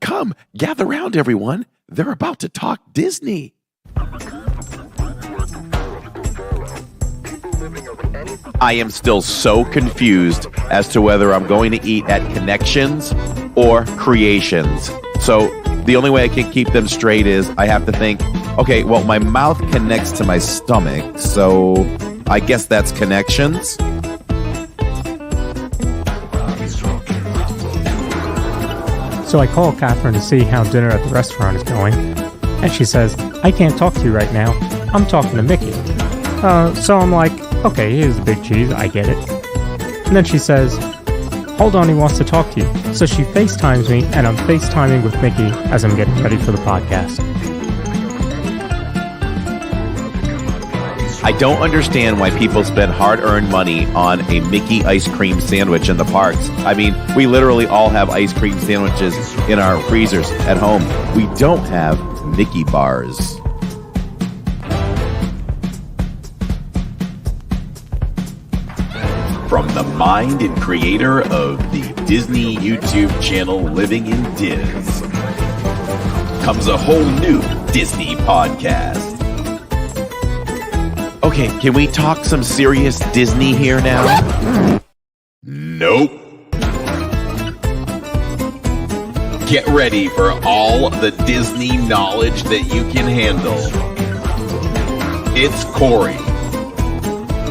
Come, gather round, everyone. They're about to talk Disney. I am still so confused as to whether I'm going to eat at Connections or Creations. So the only way I can keep them straight is I have to think, okay, well, my mouth connects to my stomach, so I guess that's Connections. So I call Catherine to see how dinner at the restaurant is going, and she says, I can't talk to you right now. I'm talking to Mickey. So I'm like, okay, here's the big cheese. I get it. And then she says, hold on, he wants to talk to you. So she FaceTimes me, and I'm FaceTiming with Mickey as I'm getting ready for the podcast. I don't understand why people spend hard-earned money on a Mickey ice cream sandwich in the parks. I mean, we literally all have ice cream sandwiches in our freezers at home. We don't have Mickey bars. From the mind and creator of the Disney YouTube channel Living in Diz comes a whole new Disney podcast. Okay, can we talk some serious Disney here now? Nope. Get ready for all the Disney knowledge that you can handle. It's Corey.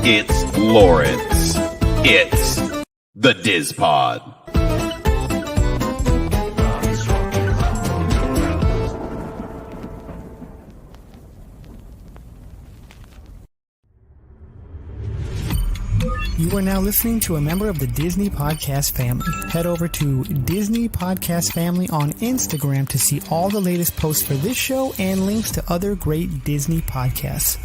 It's Lawrence. It's the Diz Pod. You are now listening to a member of the Disney Podcast family. Head over to Disney Podcast Family on Instagram to see all the latest posts for this show and links to other great Disney podcasts.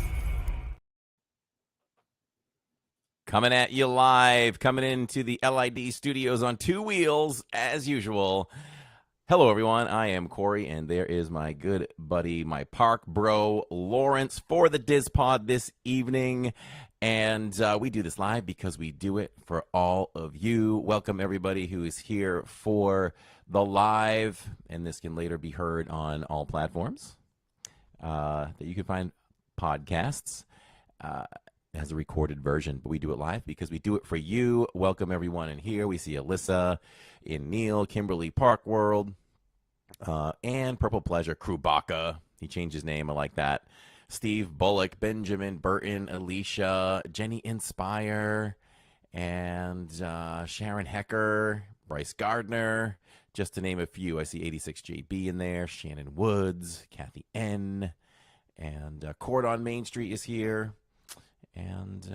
Coming at you live, coming into the LID studios on two wheels, as usual. Hello, everyone. I am Corey, and there is my good buddy, my park bro, Lawrence, for the Diz Pod this evening. And we do this live because we do it for all of you. Welcome, everybody who is here for the live, and this can later be heard on all platforms that you can find podcasts. It has a recorded version, but we do it live because we do it for you. Welcome, everyone in here. We see Alyssa, in Neil, Kimberly, Park World, and Purple Pleasure, Krubaka. He changed his name. I like that. Steve Bullock, Benjamin Burton, Alicia, Jenny Inspire, and Sharon Hecker, Bryce Gardner, just to name a few. I see 86JB in there, Shannon Woods, Kathy N, and Court on Main Street is here. And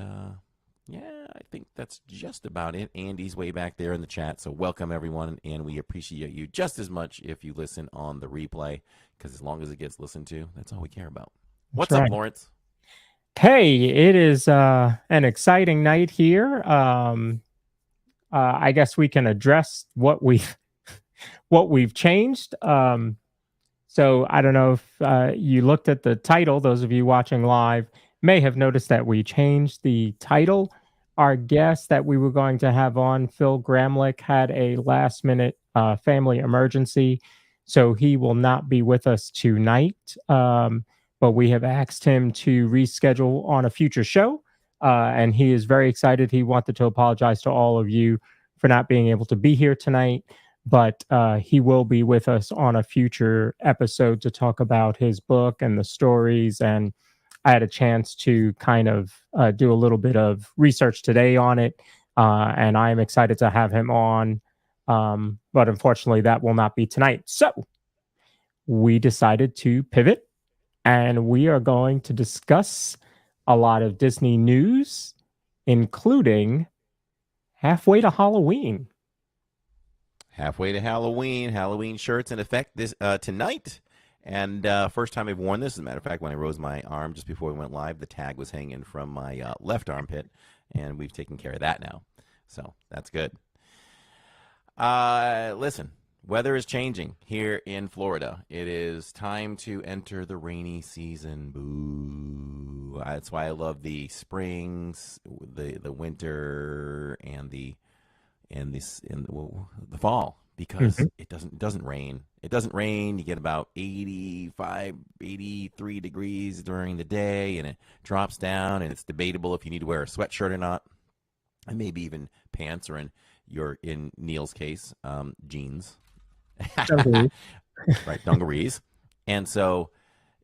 yeah, I think that's just about it. Andy's way back there in the chat, so welcome everyone, and we appreciate you just as much if you listen on the replay, because as long as it gets listened to, that's all we care about. What's up, Lawrence? Hey, it is an exciting night here. I guess we can address what we've changed. So I don't know if you looked at the title. Those of you watching live may have noticed that we changed the title. Our guest that we were going to have on, Phil Gramlich, had a last-minute family emergency, so he will not be with us tonight. But we have asked him to reschedule on a future show, and he is very excited. He wanted to apologize to all of you for not being able to be here tonight, but he will be with us on a future episode to talk about his book and the stories. And I had a chance to kind of do a little bit of research today on it, and I am excited to have him on, but unfortunately that will not be tonight. So we decided to pivot, and we are going to discuss a lot of Disney news, including halfway to Halloween. Halfway to Halloween. Halloween shirts in effect this tonight. And first time I've worn this. As a matter of fact, when I rose my arm just before we went live, the tag was hanging from my left armpit, and we've taken care of that now. So that's good. Listen, weather is changing here in Florida. It is time to enter the rainy season. Boo. That's why I love the springs, the winter, and the fall. because it doesn't rain. It doesn't rain. You get about 85, 83 degrees during the day, and it drops down, and it's debatable if you need to wear a sweatshirt or not, and maybe even pants, or in Neil's case, jeans. Right, dungarees. And so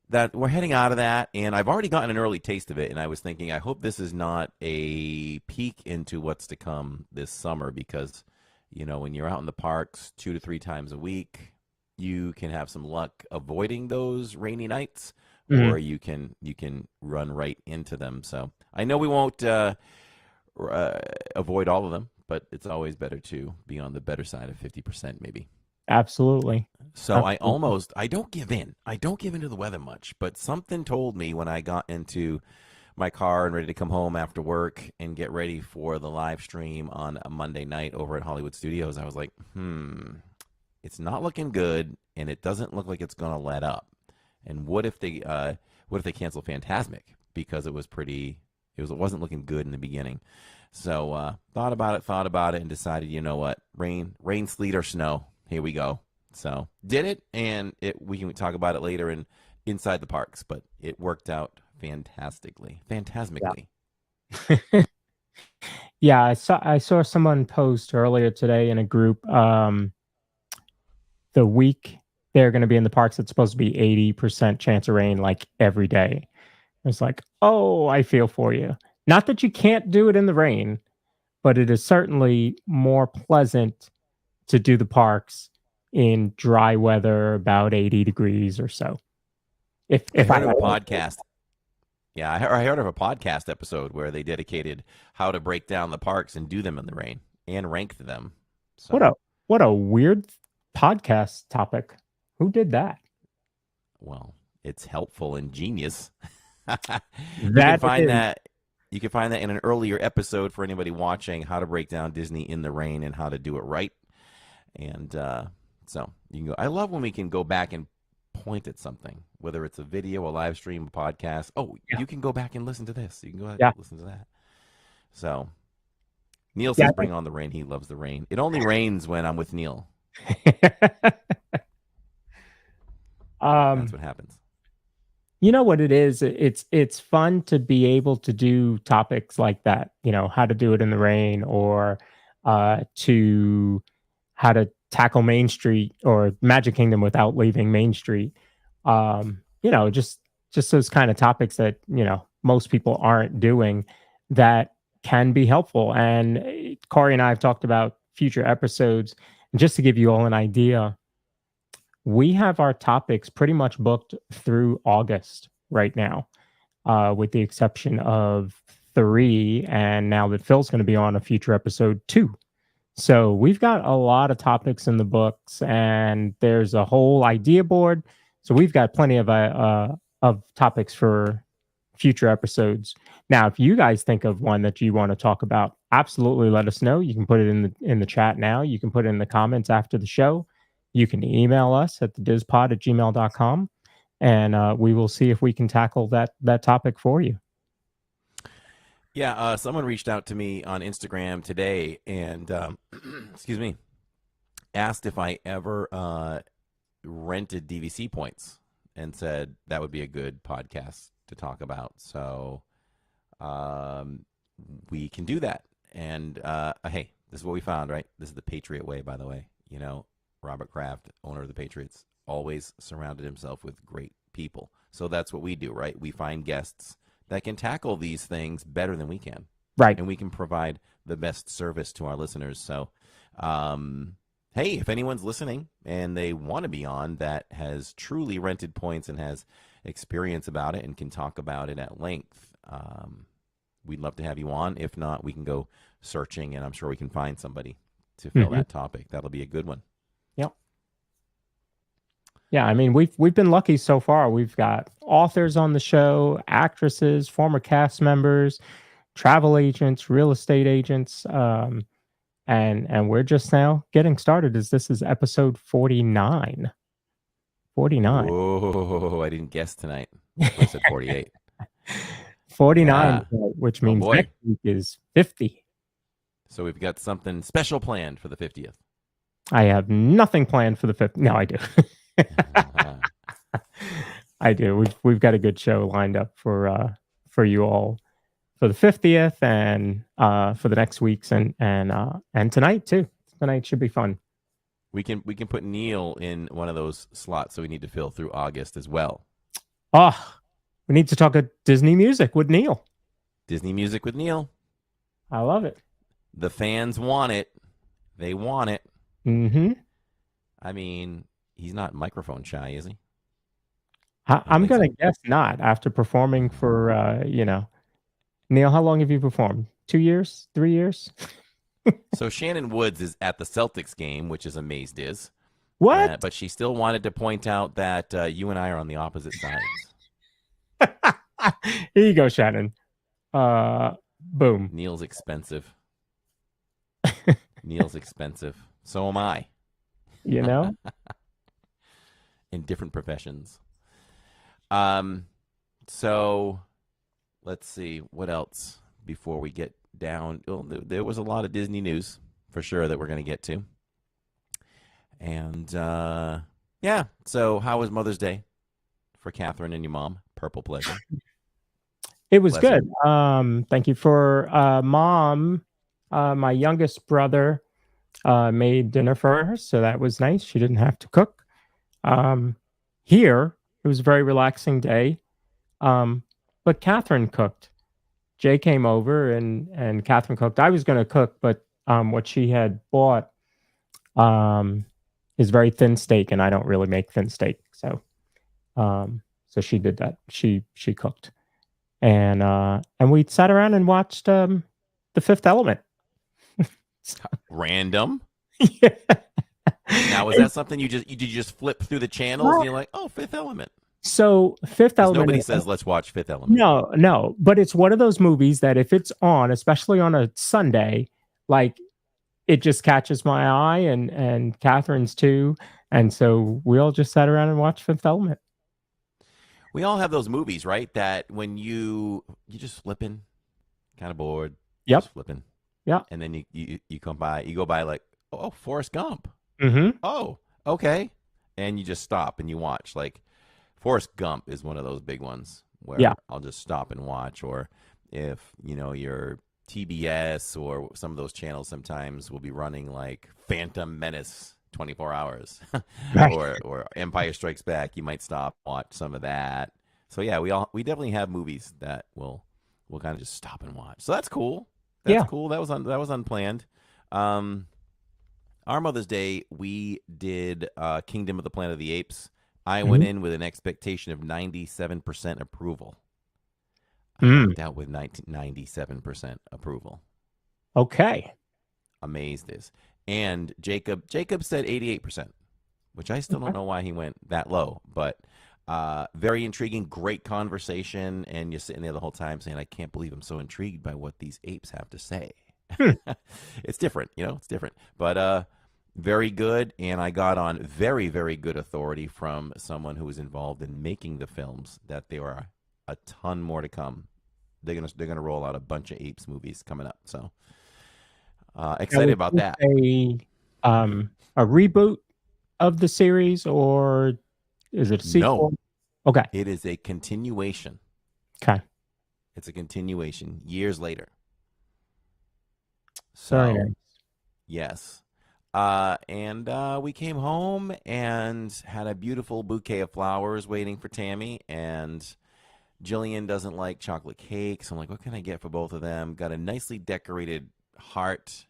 that we're heading out of that, and I've already gotten an early taste of it, and I was thinking, I hope this is not a peek into what's to come this summer, because when you're out in the parks 2 to 3 times a week, you can have some luck avoiding those rainy nights, or you can run right into them. So I know we won't avoid all of them, but it's always better to be on the better side of 50%, maybe. Absolutely. So I don't give in. I don't give into the weather much, but something told me when I got into my car and ready to come home after work and get ready for the live stream on a Monday night over at Hollywood Studios, I was like, it's not looking good, and it doesn't look like it's going to let up. And what if they cancel Fantasmic, because it wasn't looking good in the beginning. So thought about it, and decided, you know what, rain, sleet, or snow, here we go. So did it, and we can talk about it later in Inside the Parks, but it worked out phantasmically. Yeah, I saw someone post earlier today in a group, the week they're going to be in the parks, it's supposed to be 80% chance of rain like every day. It's like, oh, I feel for you. Not that you can't do it in the rain, but it is certainly more pleasant to do the parks in dry weather, about 80 degrees or so. If I heard of a podcast. Yeah, I heard of a podcast episode where they dedicated how to break down the parks and do them in the rain and rank them. So. What a weird podcast topic. Who did that? Well, it's helpful and genius. You can find that in an earlier episode for anybody watching, how to break down Disney in the rain and how to do it right. And so you can go. I love when we can go back and point at something, whether it's a video, a live stream, a podcast. You can go back and listen to this. You can go back and listen to that. So Neil says, bring on the rain. He loves the rain. It only rains when I'm with Neil. That's what happens. You know what it is? It's fun to be able to do topics like that. How to do it in the rain, or to how to tackle Main Street or Magic Kingdom without leaving Main Street. Just those kind of topics that most people aren't doing, that can be helpful. And Corey and I have talked about future episodes. And just to give you all an idea, we have our topics pretty much booked through August right now, with the exception of 3. And now that Phil's going to be on a future episode 2. So we've got a lot of topics in the books, and there's a whole idea board. So we've got plenty of topics for future episodes. Now, if you guys think of one that you want to talk about, absolutely let us know. You can put it in the chat now. You can put it in the comments after the show. You can email us at thedispod@gmail.com, and we will see if we can tackle that topic for you. Yeah, someone reached out to me on Instagram today and, excuse me, asked if I ever rented DVC points, and said that would be a good podcast to talk about. So we can do that. And hey, this is what we found, right? This is the Patriot way, by the way. Robert Kraft, owner of the Patriots, always surrounded himself with great people. So that's what we do, right? We find guests that can tackle these things better than we can. Right. And we can provide the best service to our listeners. So, hey, if anyone's listening and they want to be on, that has truly rented points and has experience about it and can talk about it at length, we'd love to have you on. If not, we can go searching, and I'm sure we can find somebody to fill that topic. That'll be a good one. Yep. Yeah, I mean, we've been lucky so far. We've got authors on the show, actresses, former cast members, travel agents, real estate agents, and we're just now getting started. This is episode 49. 49. Whoa, I didn't guess tonight. I said 48. 49, which means next week is 50. So we've got something special planned for the 50th. I have nothing planned for the 5th. No, I do. I do. We've got a good show lined up for you all for the 50th and for the next weeks and tonight too. Tonight should be fun. We can put Neil in one of those slots, so we need to fill through August as well. Oh, we need to talk Disney music with Neil. Disney music with Neil. I love it. The fans want it. They want it. Mm-hmm. I mean, he's not microphone shy, is he? I'm going to guess not after performing for, Neil, how long have you performed? 2 years? 3 years? So Shannon Woods is at the Celtics game, which is amazed is. What? But she still wanted to point out that you and I are on the opposite sides. Here you go, Shannon. Boom. Neil's expensive. Neil's expensive. So am I. You know? In different professions. So let's see what else before we get down. Well, there was a lot of Disney news for sure that we're going to get to. And yeah, so how was Mother's Day for Catherine and your mom? Purple pleasure. It was good. Thank you for Mom. My youngest brother made dinner for her, so that was nice. She didn't have to cook. Here, it was a very relaxing day, but Catherine cooked. Jay came over and Catherine cooked. I was going to cook, but what she had bought is very thin steak, and I don't really make thin steak, so she did that. She cooked, and we sat around and watched The Fifth Element. Random. Yeah. Now, was that something you just flip through the channels and you're like, oh, Fifth Element? So Fifth Element. Nobody says let's watch Fifth Element. No, but it's one of those movies that if it's on, especially on a Sunday, like it just catches my eye and Catherine's too, and so we all just sat around and watched Fifth Element. We all have those movies, right? That when you just flipping, kind of bored. Yep. Just flipping. Yeah. And then you go by like, oh, Forrest Gump. Mm-hmm. Oh, okay. And you just stop and you watch. Like Forrest Gump is one of those big ones where I'll just stop and watch. Or if, your TBS or some of those channels sometimes will be running like Phantom Menace 24 hours or Empire Strikes Back, you might stop, watch some of that. So yeah, we definitely have movies that we'll kind of just stop and watch. So that's cool. That's cool. That was unplanned. Our Mother's Day, we did Kingdom of the Planet of the Apes. I went in with an expectation of 97% approval. I walked out with 97% approval. Okay. Amazed is. And Jacob said 88%, which I still don't know why he went that low, but very intriguing, great conversation, and you're sitting there the whole time saying, I can't believe I'm so intrigued by what these apes have to say. It's different, it's different. But very good, and I got on very, very good authority from someone who was involved in making the films that there are a ton more to come. They're gonna roll out a bunch of apes movies coming up, so excited about that. A reboot of the series, or is it a sequel? No. Okay. It is a continuation. Okay. It's a continuation years later. Very So nice. yes. And we came home and had a beautiful bouquet of flowers waiting for Tammy, and Jillian doesn't like chocolate cake, so I'm like, what can I get for both of them? Got a nicely decorated heart,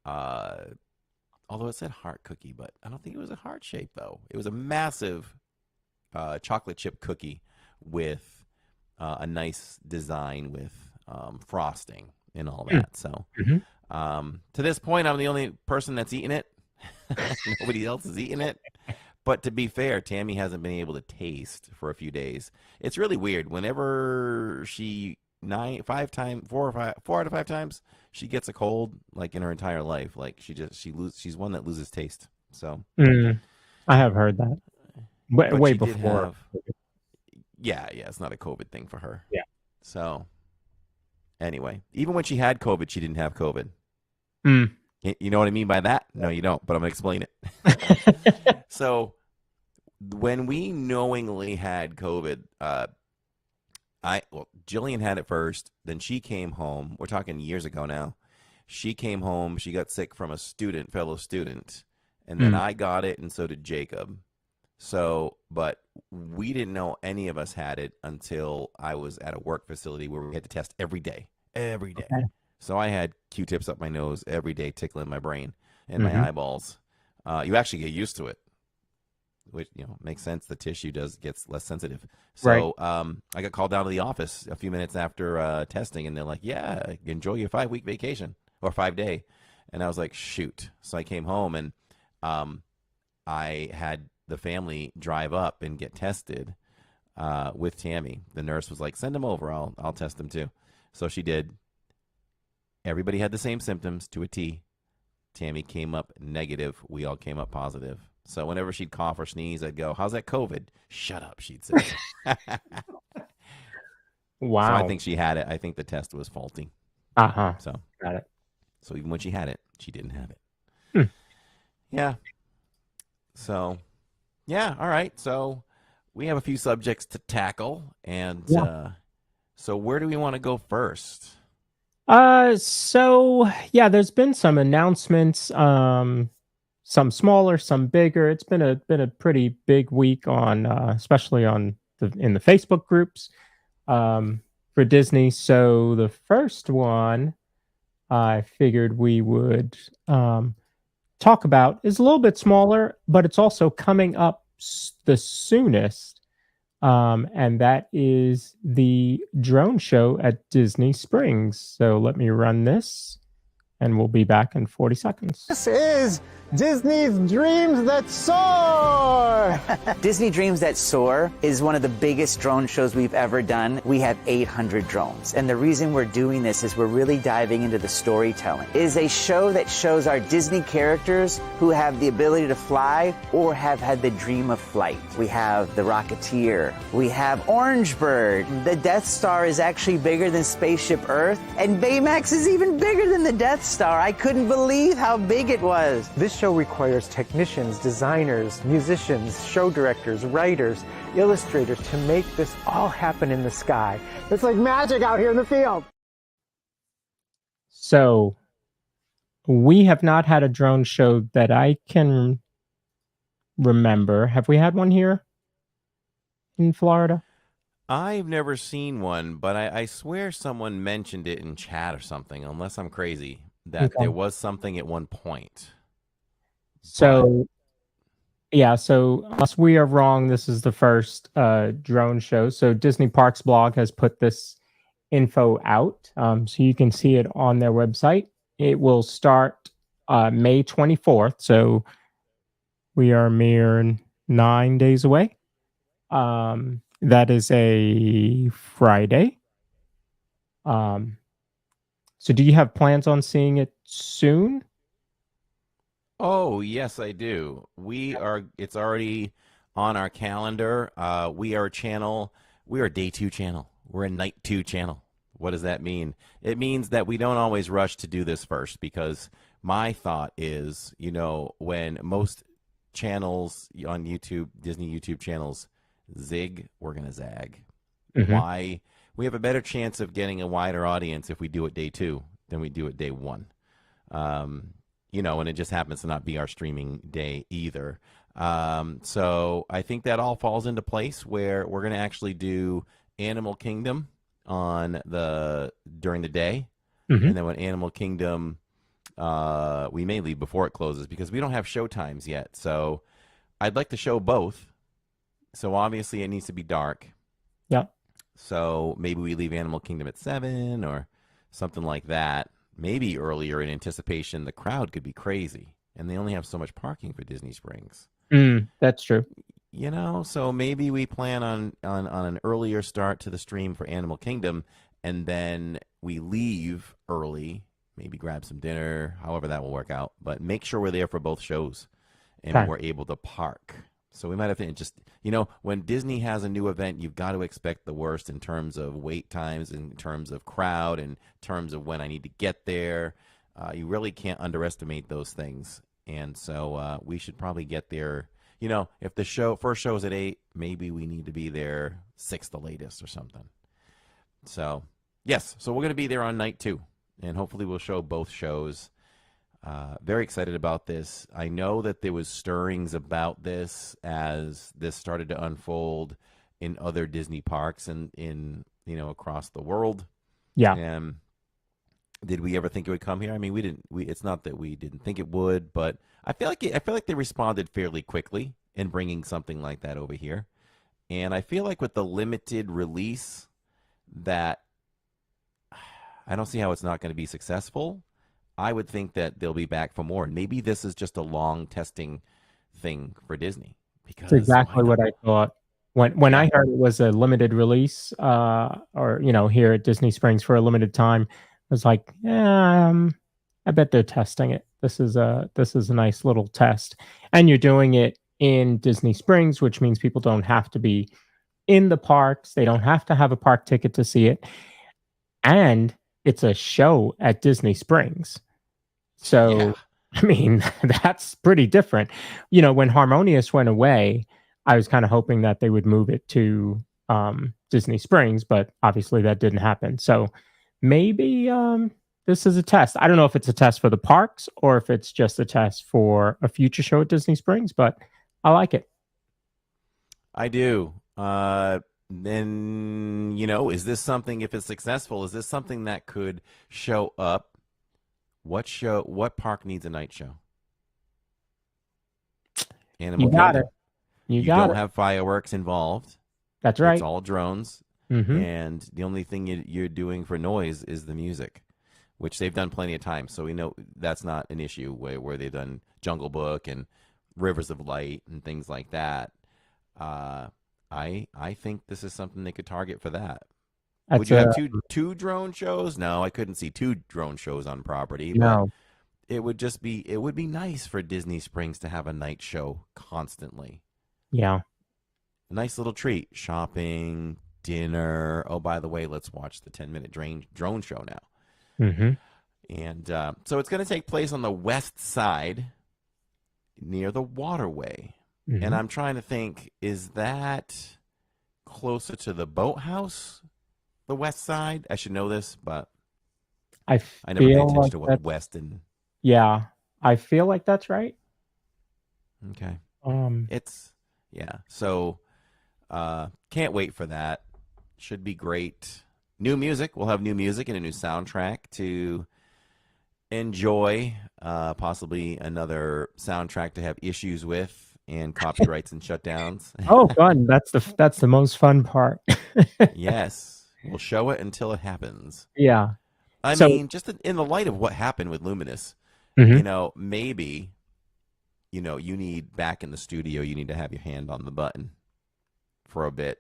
although it said heart cookie, but I don't think it was a heart shape, though. It was a massive chocolate chip cookie with a nice design with frosting and all that. So to this point, I'm the only person that's eaten it. Nobody else is eating it. But to be fair, Tammy hasn't been able to taste for a few days. It's really weird. Whenever she 4 out of 5 times she gets a cold, like in her entire life, like she's one that loses taste. So I have heard that way before. Yeah, it's not a COVID thing for her. Yeah. So anyway, even when she had COVID, she didn't have COVID. You know what I mean by that? No, you don't, but I'm going to explain it. So when we knowingly had COVID, Jillian had it first. Then she came home. We're talking years ago now. She came home. She got sick from a fellow student, and then I got it, and so did Jacob. So, but we didn't know any of us had it until I was at a work facility where we had to test every day. Okay. So I had Q-tips up my nose every day, tickling my brain and my eyeballs. You actually get used to it, which makes sense. The tissue gets less sensitive. So I got called down to the office a few minutes after testing, and they're like, "Yeah, enjoy your 5-week vacation or 5-day." And I was like, "Shoot!" So I came home, and I had the family drive up and get tested with Tammy. The nurse was like, "Send them over. I'll test them too." So she did. Everybody had the same symptoms to a T. Tammy came up negative. We all came up positive. So whenever she'd cough or sneeze, I'd go, "How's that COVID?" "Shut up," she'd say. Wow. So I think she had it. I think the test was faulty. So got it. So even when she had it, she didn't have it. Hmm. Yeah. So, yeah. All right. So we have a few subjects to tackle. And so where do we want to go first? So yeah, there's been some announcements, some smaller, some bigger. It's been a pretty big week on, especially in the Facebook groups, for Disney. So the first one I figured we would talk about is a little bit smaller, but it's also coming up the soonest. And that is the drone show at Disney Springs. So let me run this, and we'll be back in 40 seconds. This is Disney's Dreams That Soar! Disney Dreams That Soar is one of the biggest drone shows we've ever done. We have 800 drones. And the reason we're doing this is we're really diving into the storytelling. It is a show that shows our Disney characters who have the ability to fly or have had the dream of flight. We have the Rocketeer. We have Orange Bird. The Death Star is actually bigger than Spaceship Earth. And Baymax is even bigger than the Death Star. I couldn't believe how big it was. This show requires technicians, designers, musicians, show directors, writers, illustrators to make this all happen in the sky. It's like magic out here in the field. So we have not had a drone show that I can remember. Have we had one here in Florida? I've never seen one, but I swear someone mentioned it in chat or something, unless I'm crazy, that there was something at one point. So, yeah, so unless we are wrong, this is the first drone show. So Disney Parks blog has put this info out, so you can see it on their website. It will start May 24th, so we are mere 9 days away. That is a Friday. So do you have plans on seeing it soon? Oh, yes, I do. It's already on our calendar. We are a day 2 channel. We're a night 2 channel. What does that mean? It means that we don't always rush to do this first, because my thought is, when most channels on YouTube, Disney YouTube channels, zig, we're going to zag. Why? We have a better chance of getting a wider audience if we do it day 2 than we do it day 1. And it just happens to not be our streaming day either. So I think that all falls into place where we're going to actually do Animal Kingdom during the day. And then when Animal Kingdom, we may leave before it closes because we don't have show times yet. So I'd like to show both. So obviously it needs to be dark. Yeah. So maybe we leave Animal Kingdom at 7 or something like that. Maybe earlier in anticipation. The crowd could be crazy, and they only have so much parking for Disney Springs. That's true. So maybe we plan on an earlier start to the stream for Animal Kingdom, and then we leave early, maybe grab some dinner, however that will work out. But make sure we're there for both shows, and we're able to park. So we might have to just, when Disney has a new event, you've got to expect the worst in terms of wait times, in terms of crowd, in terms of when I need to get there. You really can't underestimate those things. And so we should probably get there. You know, if the first show is at 8, maybe we need to be there 6 the latest or something. So, yes. So we're going to be there on night 2. And hopefully we'll show both shows. Very excited about this. I know that there was stirrings about this as this started to unfold in other Disney parks and in across the world. Yeah. And did we ever think it would come here? I mean, we didn't. It's not that we didn't think it would, but I feel like they responded fairly quickly in bringing something like that over here. And I feel like with the limited release, that I don't see how it's not going to be successful. I would think that they'll be back for more. Maybe this is just a long testing thing for Disney. Because that's exactly what I thought. When I heard it was a limited release, or here at Disney Springs for a limited time, I was like, I bet they're testing it. This is a nice little test, and you're doing it in Disney Springs, which means people don't have to be in the parks. They don't have to have a park ticket to see it, and it's a show at Disney Springs. So, I mean, that's pretty different. When Harmonious went away, I was kind of hoping that they would move it to Disney Springs, but obviously that didn't happen. So maybe this is a test. I don't know if it's a test for the parks or if it's just a test for a future show at Disney Springs, but I like it. I do. Then, is this something, if it's successful, is this something that could show up? What park needs a night show? Animal You got Kingdom. it. You don't have fireworks involved. That's right. It's all drones. Mm-hmm. And the only thing you're doing for noise is the music, which they've done plenty of times. So we know that's not an issue where they've done Jungle Book and Rivers of Light and things like that. I think this is something they could target for that. Would you have two drone shows? No, I couldn't see 2 drone shows on property. No. But it would be nice for Disney Springs to have a night show constantly. Yeah. A nice little treat. Shopping, dinner. Oh, by the way, let's watch the 10-minute drone show now. Mm-hmm. And so it's going to take place on the west side near the waterway. Mm-hmm. And I'm trying to think, is that closer to the boathouse, the west side? I should know this, but I never pay attention to what west and... Yeah, I feel like that's right. Okay. So can't wait for that. Should be great. New music. We'll have new music and a new soundtrack to enjoy. Possibly another soundtrack to have issues with and copyrights and shutdowns. Oh, fun. That's the most fun part. Yes. We'll show it until it happens. Yeah. I mean, just in the light of what happened with Luminous, maybe, you need back in the studio, you need to have your hand on the button for a bit.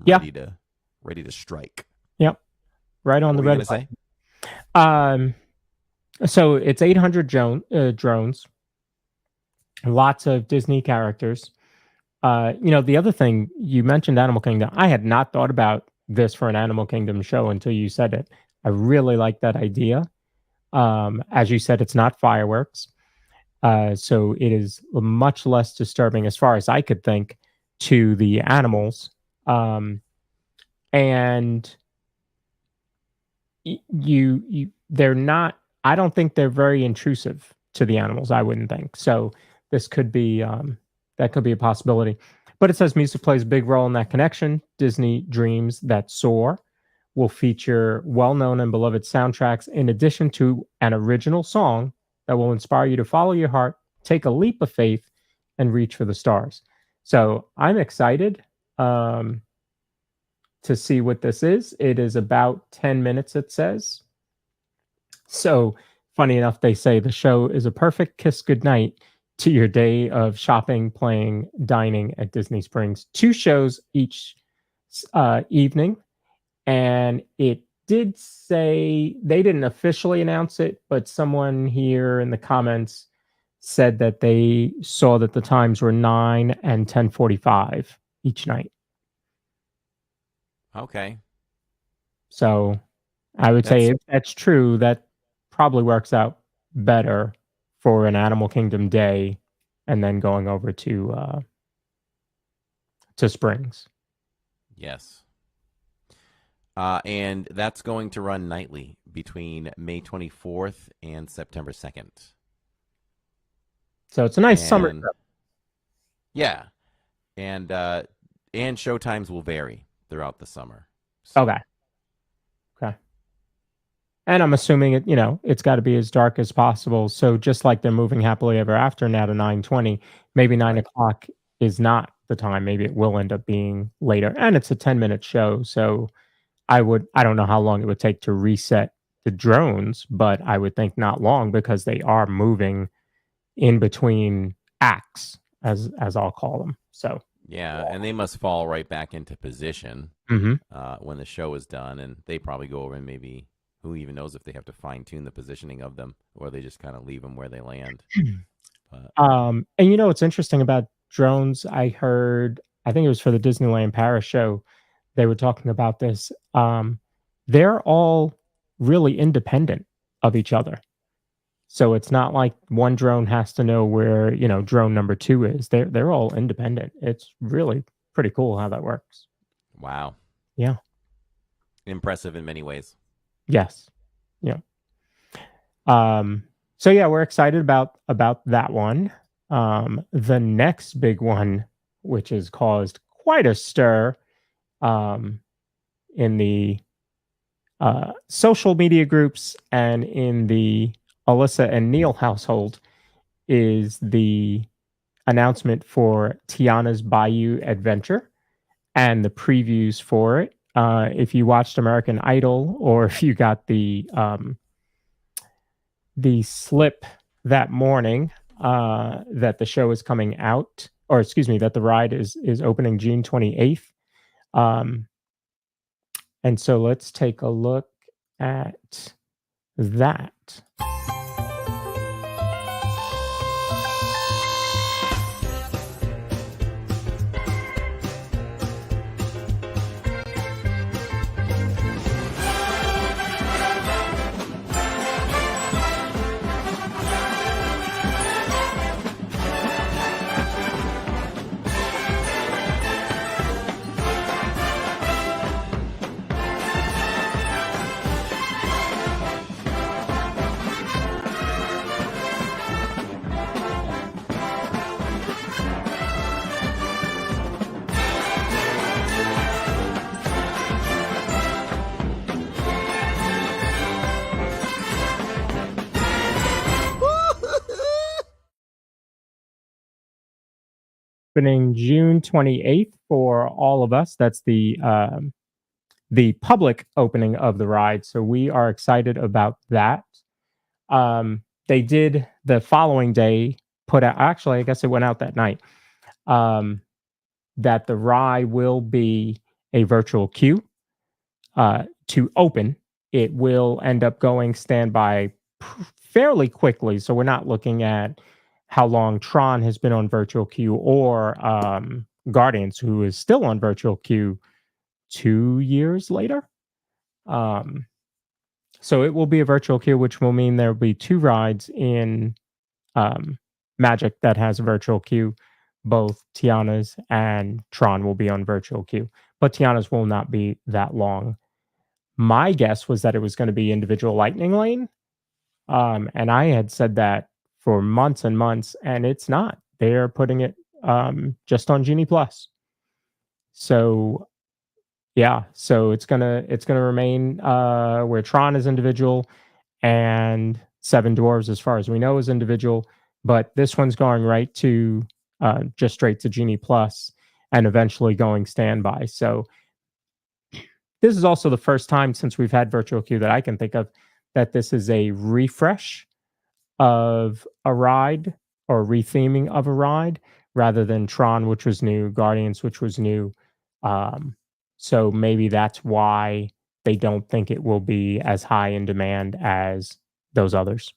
Ready to strike. Yep. Right on the red button. So it's 800 drones. Lots of Disney characters. The other thing, you mentioned Animal Kingdom. I had not thought about this for an Animal Kingdom show until you said it. I really like that idea. As you said, it's not fireworks. So it is much less disturbing, as far as I could think, to the animals. And they're not, I don't think they're very intrusive to the animals, I wouldn't think. So this could be, that could be a possibility. But it says music plays a big role in that connection. Disney Dreams That Soar will feature well-known and beloved soundtracks in addition to an original song that will inspire you to follow your heart, take a leap of faith, and reach for the stars. So I'm excited to see what this is. It is about 10 minutes, it says. So funny enough, they say the show is a perfect kiss goodnight to your day of shopping, playing, dining at Disney Springs. 2 shows each evening. And it did say, they didn't officially announce it, but someone here in the comments said that they saw that the times were 9 and 10:45 each night. Okay. So I would say if that's true, that probably works out better for an Animal Kingdom day and then going over to Springs. Yes. And that's going to run nightly between May 24th and September 2nd. So it's a nice summer And trip. yeah, and show times will vary throughout the summer. So, Okay. And I'm assuming it's got to be as dark as possible. So just like they're moving happily ever after now to 9:20, maybe 9 o'clock is not the time. Maybe it will end up being later. And it's a 10-minute show, so I don't know how long it would take to reset the drones, but I would think not long because they are moving in between acts, as I'll call them. So yeah, and they must fall right back into position mhm. when the show is done, and they probably go over and maybe who even knows if they have to fine tune the positioning of them or they just kind of leave them where they land. But And what's interesting about drones? I think it was for the Disneyland Paris show. They were talking about this. They're all really independent of each other. So it's not like one drone has to know where, drone number 2 is. They're all independent. It's really pretty cool how that works. wow, Yeah. impressive in many ways. Yes. Yeah. So yeah, we're excited about that one. The next big one, which has caused quite a stir in the social media groups and in the Alyssa and Neil household, is the announcement for Tiana's Bayou adventure and the previews for it. If you watched American Idol or if you got the slip that morning that the show is coming out, or excuse me, that the ride is opening June 28th. And so let's take a look at that. Opening June 28th for all of us. That's the public opening of the ride. So we are excited about that. They did the following day put out, actually, I guess it went out that night, that the ride will be a virtual queue to open. It will end up going standby fairly quickly. So we're not looking at how long Tron has been on virtual queue or Guardians, who is still on virtual queue 2 years later. So it will be a virtual queue, which will mean there will be 2 rides in Magic that has a virtual queue. Both Tiana's and Tron will be on virtual queue, but Tiana's will not be that long. My guess was that it was going to be individual Lightning Lane, and I had said that for months and months, and it's not. They are putting it just on Genie Plus. So yeah, so it's gonna remain where Tron is individual and Seven Dwarves, as far as we know, is individual. But this one's going right to just straight to Genie Plus and eventually going standby. So this is also the first time since we've had virtual queue that I can think of that this is a refresh of a ride or retheming of a ride rather than Tron, which was new, Guardians, which was new. Um, so maybe that's why they don't think it will be as high in demand as those others.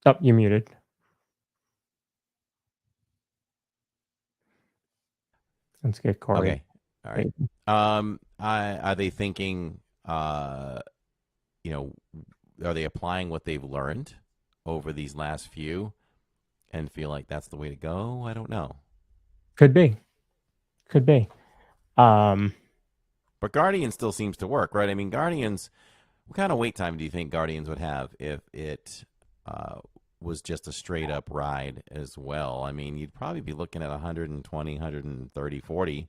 Oh, you muted. Let's get Corey. Okay. All right. are they thinking? You know, are they applying what they've learned over these last few and feel like that's the way to go? I don't know. Could be. Could be. Um, But Guardians still seems to work, right? I mean, Guardians. What kind of wait time do you think Guardians would have if it was just a straight up ride as well? I mean, you'd probably be looking at 120, 130, 40,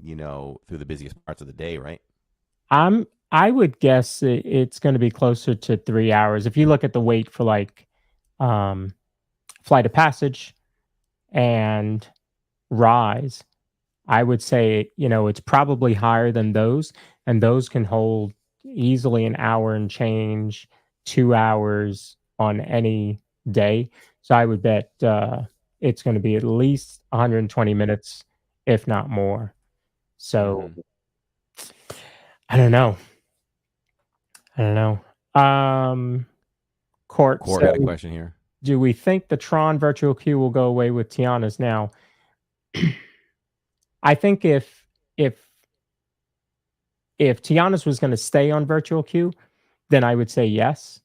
through the busiest parts of the day, right? I would guess it's going to be closer to 3 hours. If you look at the wait for like um, Flight of Passage and Rise, I would say, it's probably higher than those, and those can hold easily an hour and change, 2 hours on any day. So I would bet it's going to be at least 120 minutes, if not more. So Mm-hmm. I don't know. I don't know. Court. Core So got a question here. do we think the Tron virtual queue will go away with Tiana's now? I think if if Tiana's was going to stay on virtual queue, then I would say yes,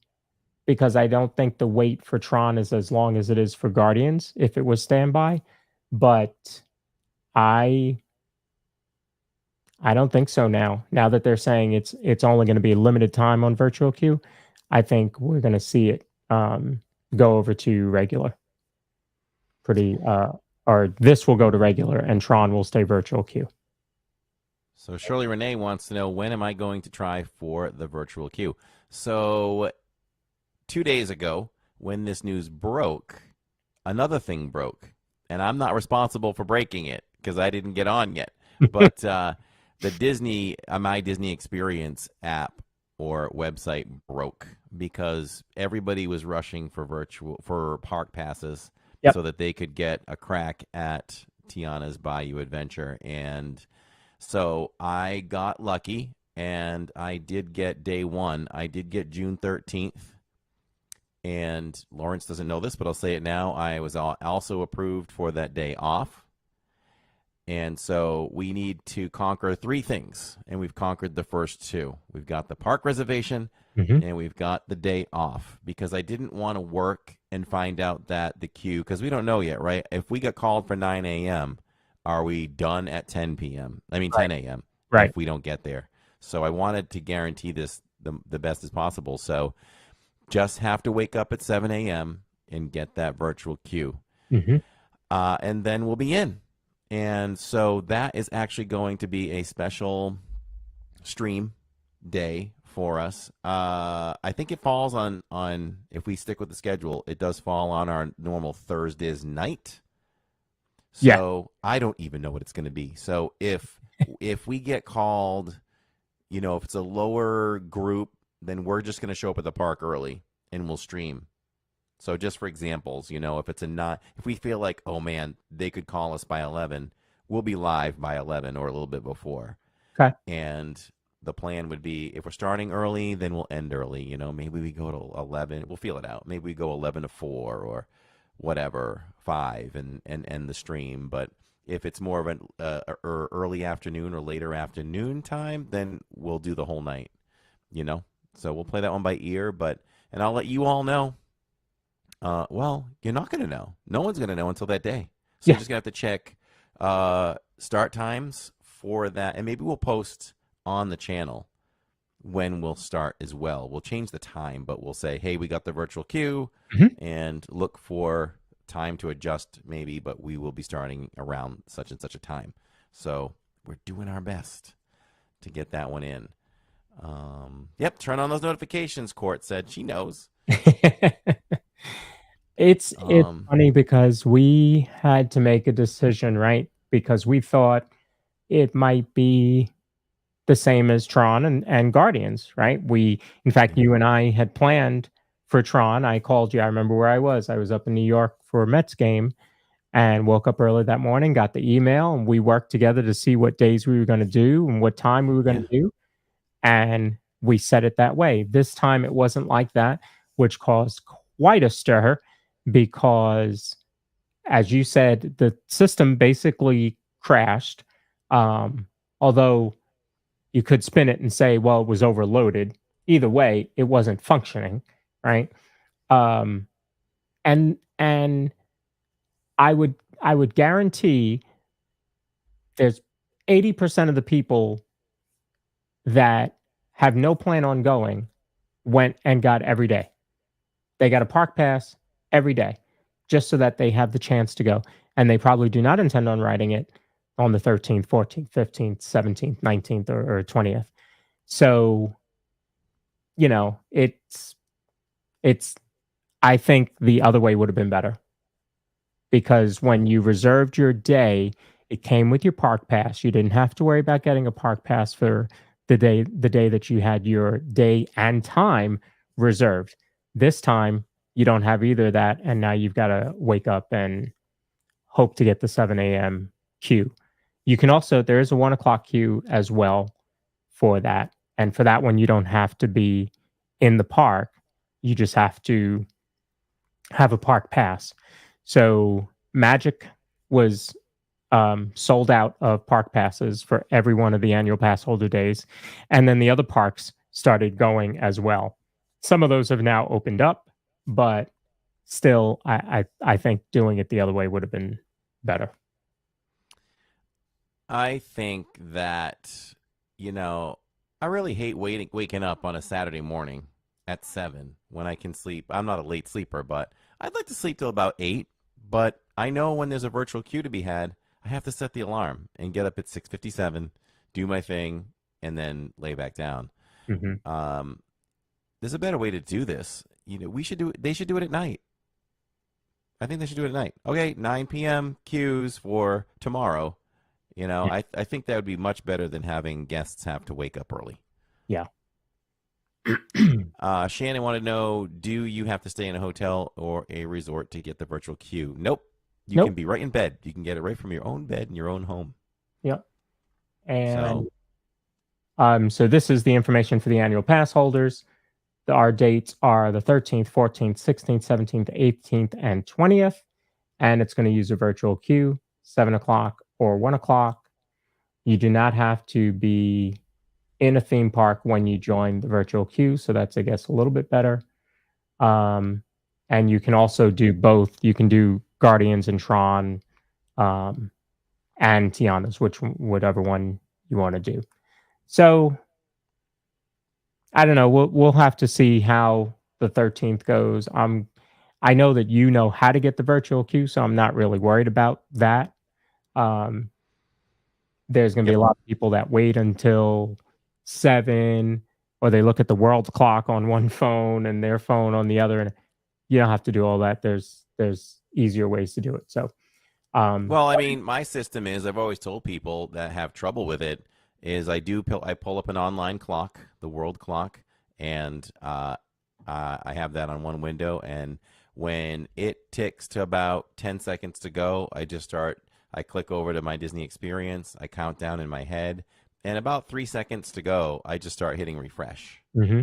because I don't think the wait for Tron is as long as it is for Guardians if it was standby. But I don't think so now. Now that they're saying it's only going to be a limited time on virtual queue, I think we're going to see it go over to regular. Or this will go to regular and Tron will stay virtual queue. So Shirley Renee wants to know, when am I going to try for the virtual queue? So 2 days ago, when this news broke, another thing broke, and I'm not responsible for breaking it because I didn't get on yet. But the Disney My Disney Experience app or website broke because everybody was rushing for park passes. Yep. So that they could get a crack at Tiana's Bayou Adventure. And so I got lucky, and I did get day one. I did get June 13th. And Lawrence doesn't know this, but I'll say it now. I was also approved for that day off. And so we need to conquer three things, and we've conquered the first two. We've got the park reservation, and we've got the day off, because I didn't want to work and find out that the queue, because we don't know yet, right? If we get called for 9 a.m., are we done at 10 p.m.? I mean, 10 a.m. Right. If we don't get there. So I wanted to guarantee this the best as possible. So just have to wake up at 7 a.m. and get that virtual queue. And then we'll be in. And so that is actually going to be a special stream day for us. I think it falls on if we stick with the schedule, it does fall on our normal Thursdays night. So I don't even know what it's going to be. So if we get called, if it's a lower group, then we're just going to show up at the park early and we'll stream. So just for examples, if we feel like, oh man, they could call us by 11, we'll be live by 11 or a little bit before. Okay. And the plan would be, if we're starting early, then we'll end early. Maybe we go to 11. We'll feel it out. Maybe we go 11 to 4 or whatever, 5 and end the stream. But if it's more of an early afternoon or later afternoon time, then we'll do the whole night, So we'll play that one by ear, and I'll let you all know. Well, you're not going to know. No one's going to know until that day. So you're just going to have to check start times for that. And maybe we'll post on the channel when we'll start as well. We'll change the time, but we'll say, hey, we got the virtual queue, and look for time to adjust maybe, but we will be starting around such and such a time. So we're doing our best to get that one in. Yep, turn on those notifications, Court said. She knows. It's funny because we had to make a decision, right? Because we thought it might be the same as Tron and Guardians, right? In fact, you and I had planned for Tron. I called you. I remember where I was. I was up in New York for a Mets game and woke up early that morning, got the email, and we worked together to see what days we were going to do and what time we were going to do. And we set it that way. This time it wasn't like that, which caused quite a stir because, as you said, the system basically crashed. Although You could spin it and say, well, it was overloaded. Either way, it wasn't functioning, right? Um, and I would guarantee there's 80% of the people that have no plan on going went and got every day. They got a park pass every day just so that they have the chance to go. And they probably do not intend on riding it on the 13th, 14th, 15th, 17th, 19th, or 20th. So, you know, it's, I think the other way would have been better because when you reserved your day, it came with your park pass. You didn't have to worry about getting a park pass for the day that you had your day and time reserved. This time you don't have either that, and now you've got to wake up and hope to get the 7 a.m. queue. You can also there is a 1 o'clock queue as well for that, and for that one you don't have to be in the park. You just have to have a park pass. So Magic was sold out of park passes for every one of the annual pass holder days. And then the other parks started going as well. Some of those have now opened up, but still, I think doing it the other way would have been better. I think that, you know, I really hate waking up on a Saturday morning at 7 when I can sleep. I'm not a late sleeper, but I'd like to sleep till about 8. But I know when there's a virtual queue to be had, I have to set the alarm and get up at 6:57, do my thing, and then lay back down. Mm-hmm. There's a better way to do this. You know, we should do it. They should do it at night. I think they should do it at night. Okay, 9 p.m. queues for tomorrow. You know, I think that would be much better than having guests have to wake up early. Yeah. Shannon wanted to know, do you have to stay in a hotel or a resort to get the virtual queue? Nope. You can be right in bed. You can get it right from your own bed in your own home. Yep. And so this is the information for the annual pass holders. Our dates are the 13th, 14th, 16th, 17th, 18th, and 20th. And it's going to use a virtual queue, 7 o'clock or 1 o'clock. You do not have to be in a theme park when you join the virtual queue. So that's, I guess, a little bit better. And you can also do both. You can do Guardians and Tron and Tiana's, whatever one you want to do. So I don't know. We'll have to see how the 13th goes. I know that you know how to get the virtual queue, so I'm not really worried about that. There's going to be a lot of people that wait until 7, or they look at the world clock on one phone and their phone on the other, and you don't have to do all that. There's easier ways to do it. So, well, I mean, my system is I've always told people that have trouble with it is I pull up an online clock, the world clock, and I have that on one window, and when it ticks to about 10 seconds to go, I click over to my Disney experience, I count down in my head, and about 3 seconds to go, I just start hitting refresh. Mm-hmm.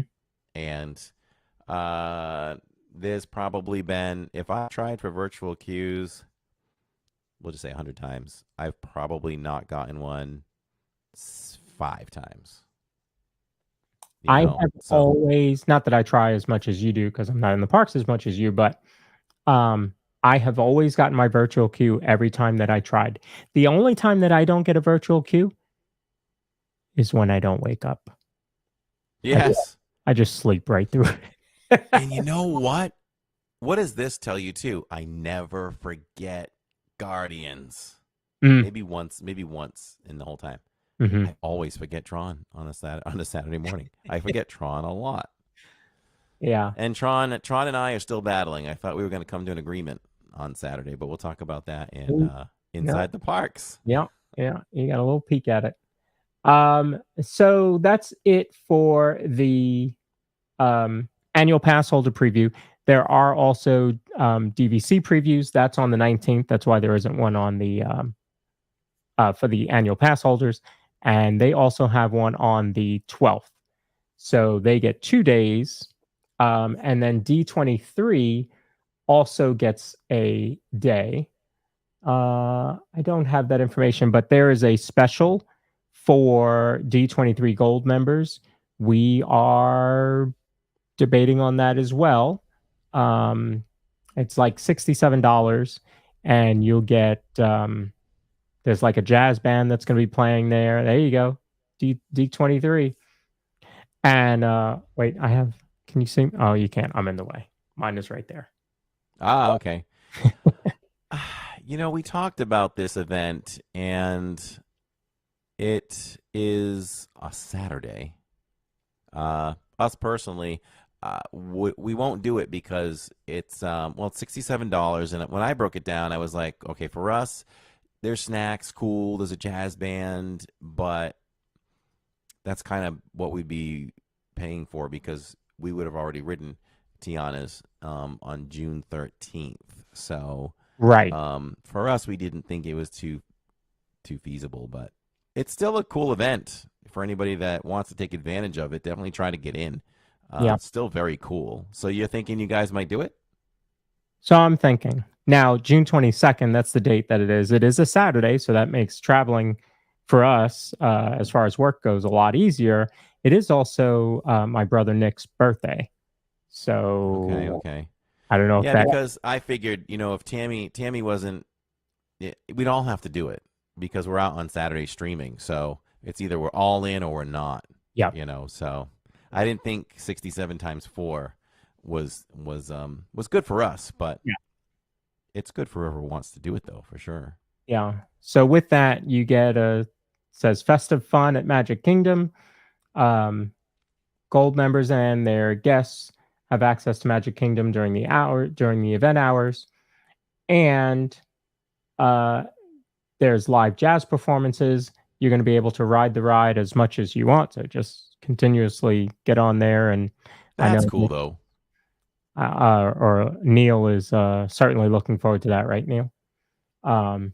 And there's probably been, if I tried for virtual queues, we'll just say 100 times, I've probably not gotten one 5 times. I have always, not that I try as much as you do because I'm not in the parks as much as you, but I have always gotten my virtual queue every time that I tried. The only time that I don't get a virtual queue is when I don't wake up. Yes. I just sleep right through it. And you know what? What does this tell you too? I never forget Guardians. Maybe once in the whole time. Mm-hmm. I always forget Tron on a Saturday morning. I forget Tron a lot. Yeah. And Tron and I are still battling. I thought we were going to come to an agreement on Saturday, but we'll talk about that inside the parks. Yeah. Yeah. You got a little peek at it. So that's it for the annual pass holder preview. There are also DVC previews. That's on the 19th. That's why there isn't one on the for the annual pass holders. And they also have one on the 12th. So they get 2 days. And then D23 also gets a day. I don't have that information, but there is a special for D23 Gold members, we are debating on that as well. It's like $67, and you'll get there's like a jazz band that's going to be playing there. There you go, D23. And wait, can you see? Oh, you can't. I'm in the way. Mine is right there. Ah, okay. We talked about this event, and it is a Saturday. Us personally, we won't do it because it's it's $67, and when I broke it down, I was like, okay, for us, there's snacks, cool. There's a jazz band, but that's kind of what we'd be paying for because we would have already ridden Tiana's on June 13th. So Right. for us, we didn't think it was too feasible, but it's still a cool event for anybody that wants to take advantage of it. Definitely try to get in. Yeah. It's still very cool. So you're thinking you guys might do it? So I'm thinking now, June 22nd, that's the date that it is. It is a Saturday, so that makes traveling for us, as far as work goes, a lot easier. It is also my brother Nick's birthday. So Okay. I don't know if that. Because I figured, if Tammy wasn't, we'd all have to do it because we're out on Saturday streaming. So it's either we're all in or we're not. Yeah. So I didn't think 67 times 4 was good for us, but yeah, it's good for whoever wants to do it though, for sure. Yeah. So with that, you get says festive fun at Magic Kingdom. Gold members and their guests have access to Magic Kingdom during the event hours, and there's live jazz performances. You're going to be able to ride the ride as much as you want, so just continuously get on there. And that's I know cool though. Or Neil is certainly looking forward to that, right, Neil?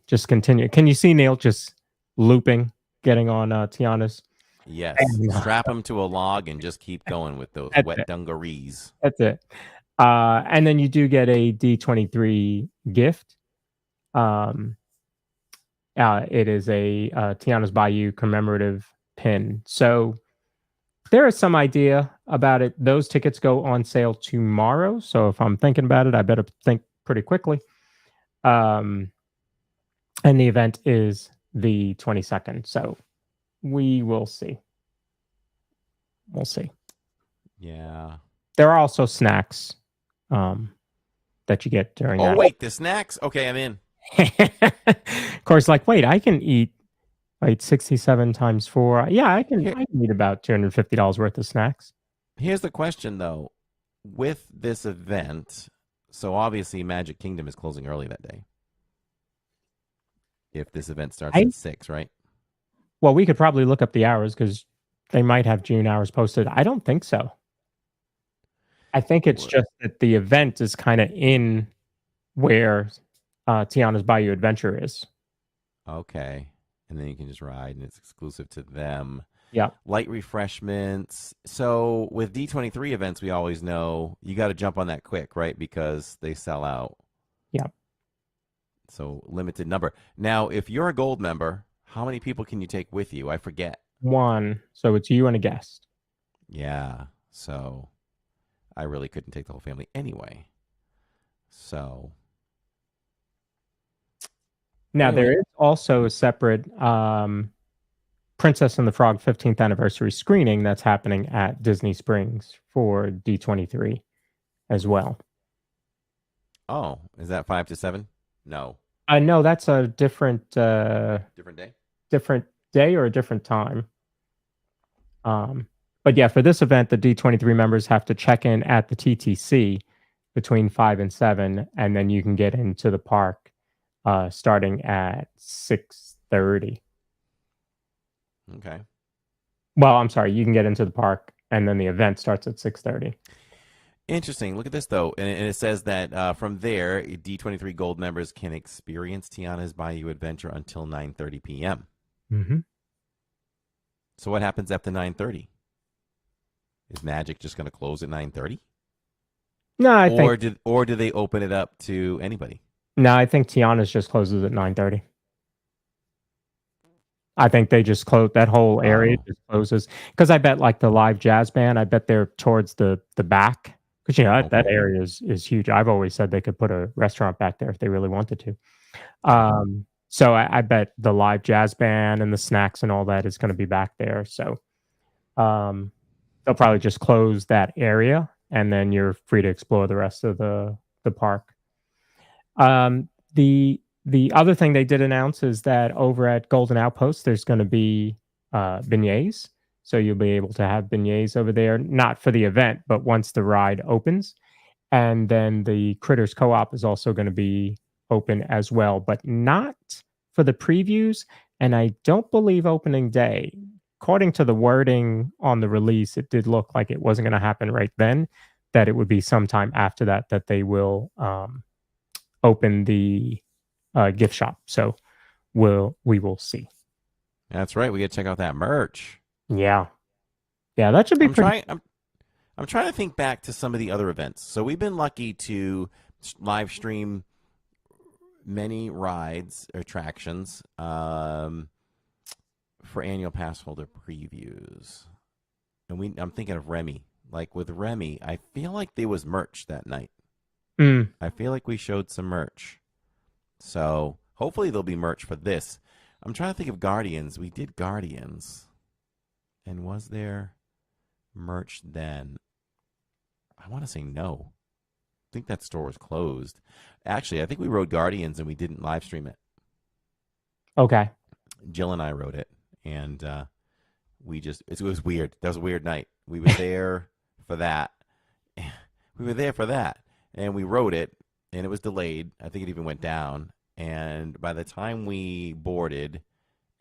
Just continue. Can you see Neil just looping, getting on Tiana's? Yes. Strap him to a log and just keep going with those wet dungarees. That's it. And then you do get a D23 gift. It is a Tiana's Bayou commemorative pin. So there is some idea about it. Those tickets go on sale tomorrow. So if I'm thinking about it, I better think pretty quickly. And the event is the 22nd. So we will see. We'll see. Yeah. There are also snacks that you get during that. Oh, wait, the snacks? Okay, I'm in. Of course, wait, I can eat 67 times 4. Yeah, I can eat about $250 worth of snacks. Here's the question, though. With this event, so obviously Magic Kingdom is closing early that day. If this event starts at 6, right? Well, we could probably look up the hours because they might have June hours posted. I don't think so. I think it's just that the event is kind of in where Tiana's Bayou Adventure is. Okay. And then you can just ride, and it's exclusive to them. Yeah. Light refreshments. So with D23 events, we always know you got to jump on that quick, right? Because they sell out. Yeah. So limited number. Now, if you're a gold member, how many people can you take with you? I forget. 1. So it's you and a guest. Yeah. So I really couldn't take the whole family anyway. So. Now, there is also a separate Princess and the Frog 15th anniversary screening that's happening at Disney Springs for D23 as well. Oh, is that 5 to 7? No. No, that's a different different day? Different day or a different time. But yeah, for this event, the D23 members have to check in at the TTC between 5 and 7, and then you can get into the park starting at 6:30. Okay. Well, I'm sorry, you can get into the park, and then the event starts at 6:30. Interesting. Look at this, though. And it says that from there, D23 Gold members can experience Tiana's Bayou Adventure until 9:30 p.m. Mm-hmm. So what happens after 9:30? Is Magic just going to close at 9:30? No, I think... Or do they open it up to anybody? No, I think Tiana's just closes at 9:30. I think they just close that whole area Oh. just closes because I bet like the live jazz band, I bet they're towards the back because that Okay. area is huge. I've always said they could put a restaurant back there if they really wanted to. Yeah. So I bet the live jazz band and the snacks and all that is going to be back there. So um, they'll probably just close that area and then you're free to explore the rest of the park. The other thing they did announce is that over at Golden Outpost, there's going to be beignets. So you'll be able to have beignets over there, not for the event, but once the ride opens. And then the Critters Co-op is also going to be open as well, but not for the previews. And I don't believe opening day. According to the wording on the release, it did look like it wasn't going to happen right then, that it would be sometime after that that they will open the gift shop. So we will see. That's right. We got to check out that merch. Yeah, yeah, that should be I'm pretty. trying. I'm trying to think back to some of the other events. So we've been lucky to live stream many rides or attractions for annual pass holder previews, and I'm thinking of Remy. Like with Remy, I feel like there was merch that night. I feel like we showed some merch. So hopefully there'll be merch for this. I'm trying to think of Guardians. We did Guardians. And was there merch then? I want to say no. I think that store was closed. Actually, I think we rode Guardians and we didn't live stream it. Okay. Jill and I wrote it. And it was weird. That was a weird night. We were there for that. We were there for that. And we wrote it. And it was delayed. I think it even went down. And by the time we boarded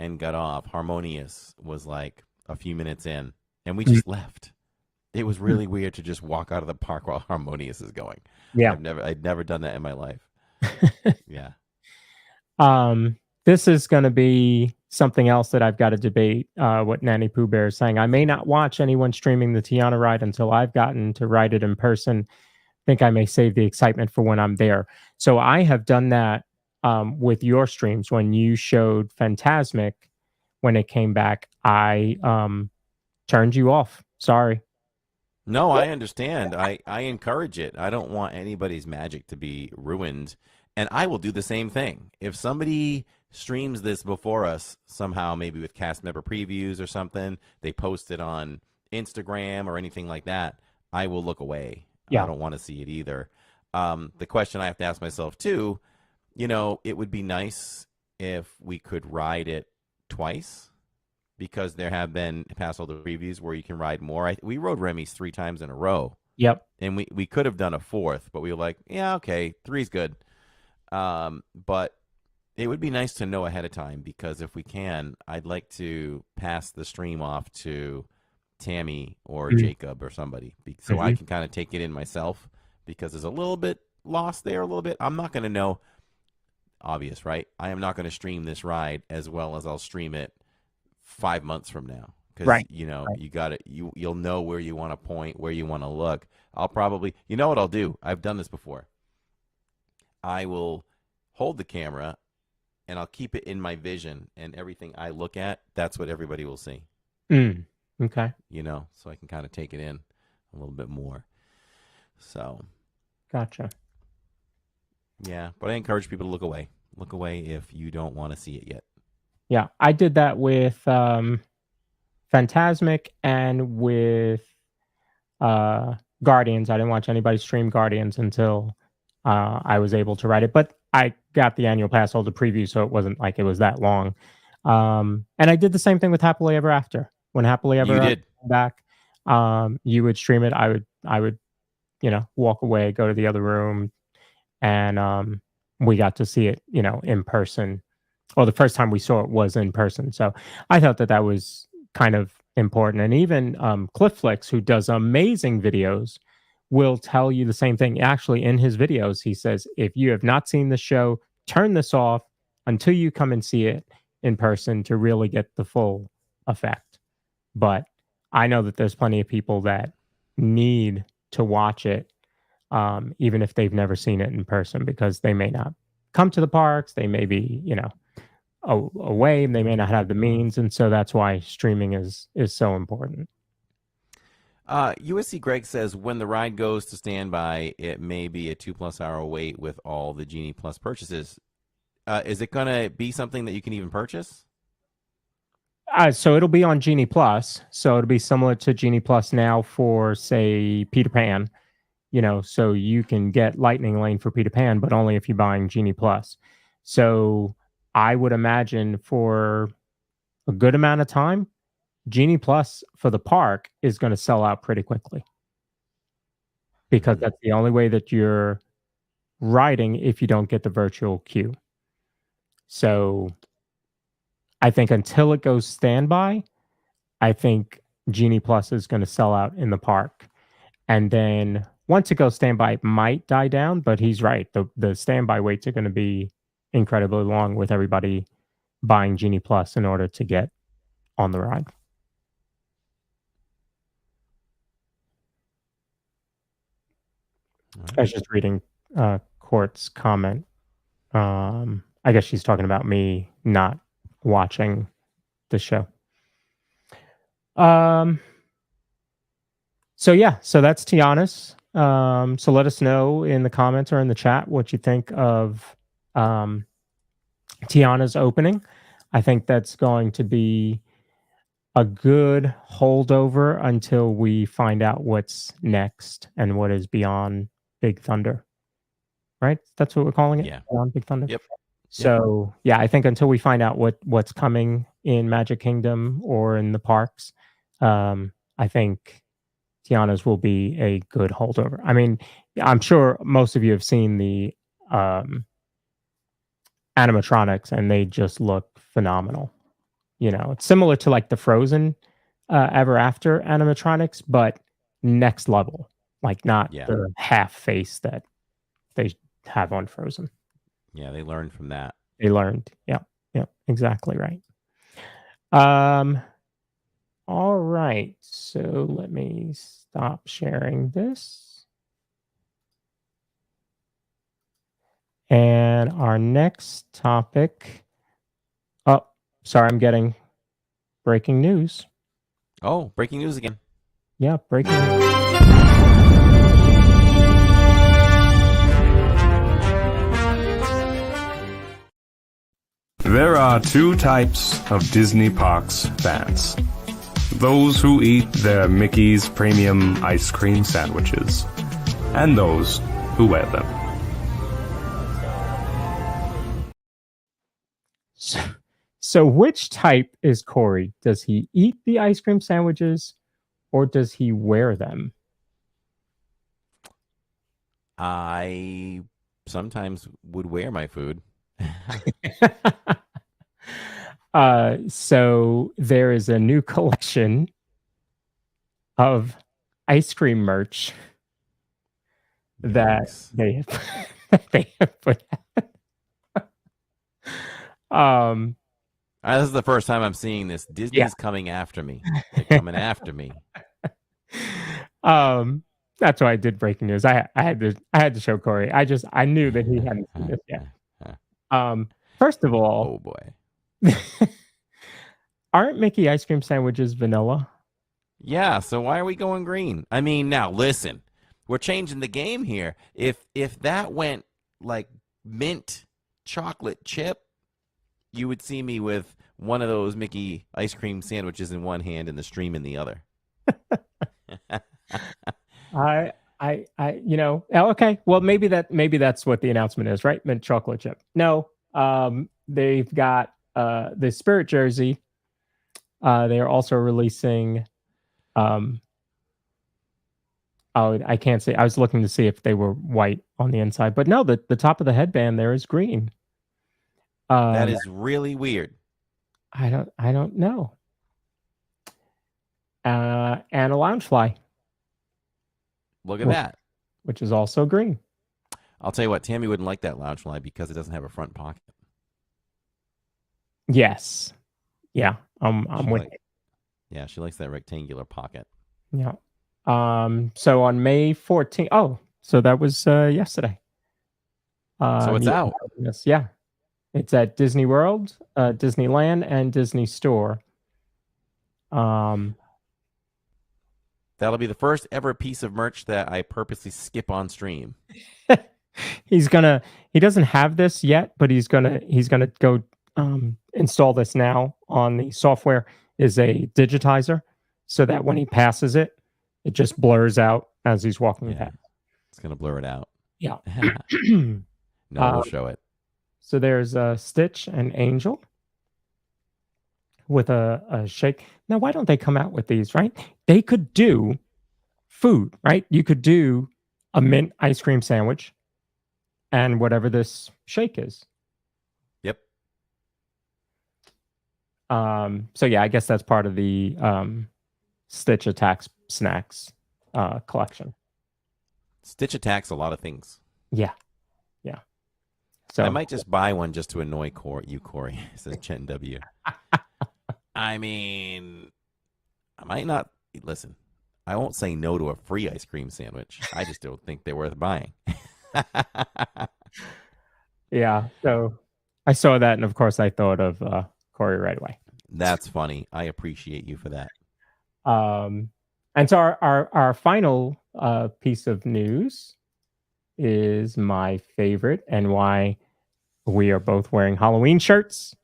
and got off, Harmonious was like a few minutes in. And we just left. It was really weird to just walk out of the park while Harmonious is going. Yeah. I'd never done that in my life. Yeah. This is going to be something else that I've got to debate. What Nanny Pooh Bear is saying. I may not watch anyone streaming the Tiana ride until I've gotten to ride it in person. Think I may save the excitement for when I'm there. So I have done that with your streams when you showed Phantasmic when it came back. I turned you off. Sorry. No, I understand. I encourage it. I don't want anybody's magic to be ruined. And I will do the same thing. If somebody streams this before us somehow, maybe with cast member previews or something, they post it on Instagram or anything like that, I will look away. Yeah. I don't want to see it either. The question I have to ask myself, too, it would be nice if we could ride it twice. Because there have been pass holder previews where you can ride more. We rode Remy's 3 times in a row. Yep. And we could have done a 4th, but we were like, yeah, okay, 3's good. But it would be nice to know ahead of time because if we can, I'd like to pass the stream off to Tammy or Jacob or somebody so I can kind of take it in myself because there's a little bit lost there a little bit. I'm not going to know. Obvious, right? I am not going to stream this ride as well as I'll stream it 5 months from now because you got it. You'll know where you want to point, where you want to look. I'll probably, what I'll do. I've done this before. I will hold the camera and I'll keep it in my vision, and everything I look at, that's what everybody will see. Okay. So I can kind of take it in a little bit more. So, gotcha. Yeah, but I encourage people to look away. Look away if you don't want to see it yet. Yeah, I did that with Phantasmic and with Guardians. I didn't watch anybody stream Guardians until I was able to write it. But I got the annual pass holder preview, so it wasn't like it was that long. And I did the same thing with Happily Ever After. When Happily Ever After came back, you would stream it. I would walk away, go to the other room, and we got to see it, in person. Well, the first time we saw it was in person. So I thought that was kind of important. And even Clifflix, who does amazing videos, will tell you the same thing. Actually, in his videos, he says, if you have not seen the show, turn this off until you come and see it in person to really get the full effect. But I know that there's plenty of people that need to watch it, even if they've never seen it in person, because they may not come to the parks. They may be, away, and they may not have the means, and so that's why streaming is so important. USC Greg says when the ride goes to standby, it may be a 2+ hour wait with all the Genie Plus purchases. Is it going to be something that you can even purchase? So it'll be on Genie Plus. So it'll be similar to Genie Plus now for, say, Peter Pan. So you can get Lightning Lane for Peter Pan, but only if you're buying Genie Plus. So I would imagine for a good amount of time, Genie Plus for the park is going to sell out pretty quickly, because that's the only way that you're riding if you don't get the virtual queue. So I think until it goes standby, I think Genie Plus is going to sell out in the park. And then once it goes standby, it might die down, but he's right. The standby waits are going to be incredibly long with everybody buying Genie Plus in order to get on the ride. I was just reading Court's comment. I guess she's talking about me not watching the show. So that's Tiana's. So let us know in the comments or in the chat what you think of Tiana's opening. I think that's going to be a good holdover until we find out what's next and what is beyond Big Thunder. Right? That's what we're calling it? Yeah. Beyond Big Thunder? Yep. So, yeah, I think until we find out what's coming in Magic Kingdom or in the parks, I think Tiana's will be a good holdover. I mean, I'm sure most of you have seen the animatronics, and they just look phenomenal. It's similar to like the Frozen Ever After animatronics, but next level, like not the half face that they have on Frozen. Yeah, they learned from that. They learned. Yeah, exactly right. All right. So let me stop sharing this. And our next topic. Oh, sorry, I'm getting breaking news. Oh, breaking news again. Yeah, breaking news. There are two types of Disney Parks fans. Those who eat their Mickey's premium ice cream sandwiches, and those who wear them. So which type is Corey? Does he eat the ice cream sandwiches or does he wear them? I sometimes would wear my food. So there is a new collection of ice cream merch that they have put out. This is the first time I'm seeing this. Disney's coming after me. They're coming after me. That's why I did breaking news. I had to show Corey. I knew that he hadn't seen this yet. First of all, oh boy, aren't Mickey ice cream sandwiches vanilla? Yeah. So why are we going green? I mean, now listen, we're changing the game here. If that went like mint chocolate chip, you would see me with one of those Mickey ice cream sandwiches in one hand and the stream in the other. Okay. Well, maybe that's what the announcement is, right? Mint chocolate chip. No, they've got the Spirit jersey. They are also releasing. I can't say. I was looking to see if they were white on the inside, but no, the top of the headband there is green. That is really weird. I don't know. And a Loungefly. Look at that. Which is also green. I'll tell you what, Tammy wouldn't like that Loungefly because it doesn't have a front pocket. Yes. Yeah. I'm with it. Yeah, she likes that rectangular pocket. Yeah. So on May 14th. Oh, so that was yesterday. So it's out. Yes. Yeah. It's at Disney World, Disneyland, and Disney Store. That'll be the first ever piece of merch that I purposely skip on stream. He doesn't have this yet, but he's gonna go install this now on the software. Is a digitizer, so that when he passes it, it just blurs out as he's walking Yeah. past. It's gonna blur it out. Yeah. No, we'll show it. So there's Stitch and Angel with a shake. Now, why don't they come out with these, right? They could do food, right? You could do a mint ice cream sandwich and whatever this shake is. Yep. So yeah, I guess that's part of the Stitch Attacks snacks collection. Stitch attacks a lot of things. Yeah. So I might just buy one just to annoy Corey, says Chen W. I mean, I might not listen. I won't say no to a free ice cream sandwich. I just don't think they're worth buying. Yeah. So I saw that, and of course, I thought of Corey right away. That's funny. I appreciate you for that. And so our final piece of news is my favorite, and why we are both wearing Halloween shirts,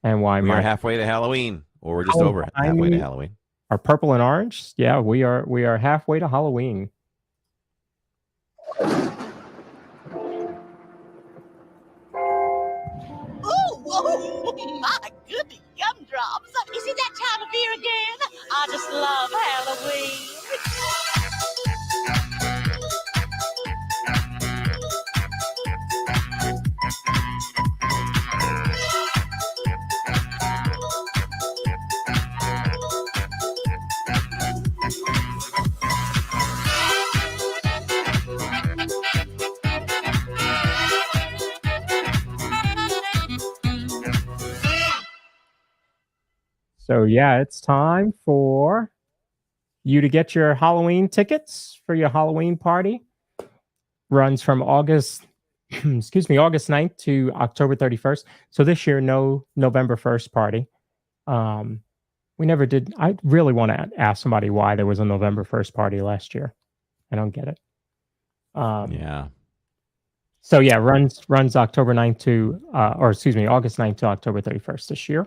and why We are halfway to Halloween, or we're just over halfway to Halloween. Are purple and orange. Yeah, we are halfway to Halloween. Oh, my goodness, gumdrops. Is it that time of year again? I just love Halloween. So yeah, it's time for you to get your Halloween tickets for your Halloween party. Runs from August 9th to October 31st. So this year, no November 1st party. We never did. I really want to ask somebody why there was a November 1st party last year. I don't get it. Yeah. So yeah, runs October 9th to August 9th to October 31st this year.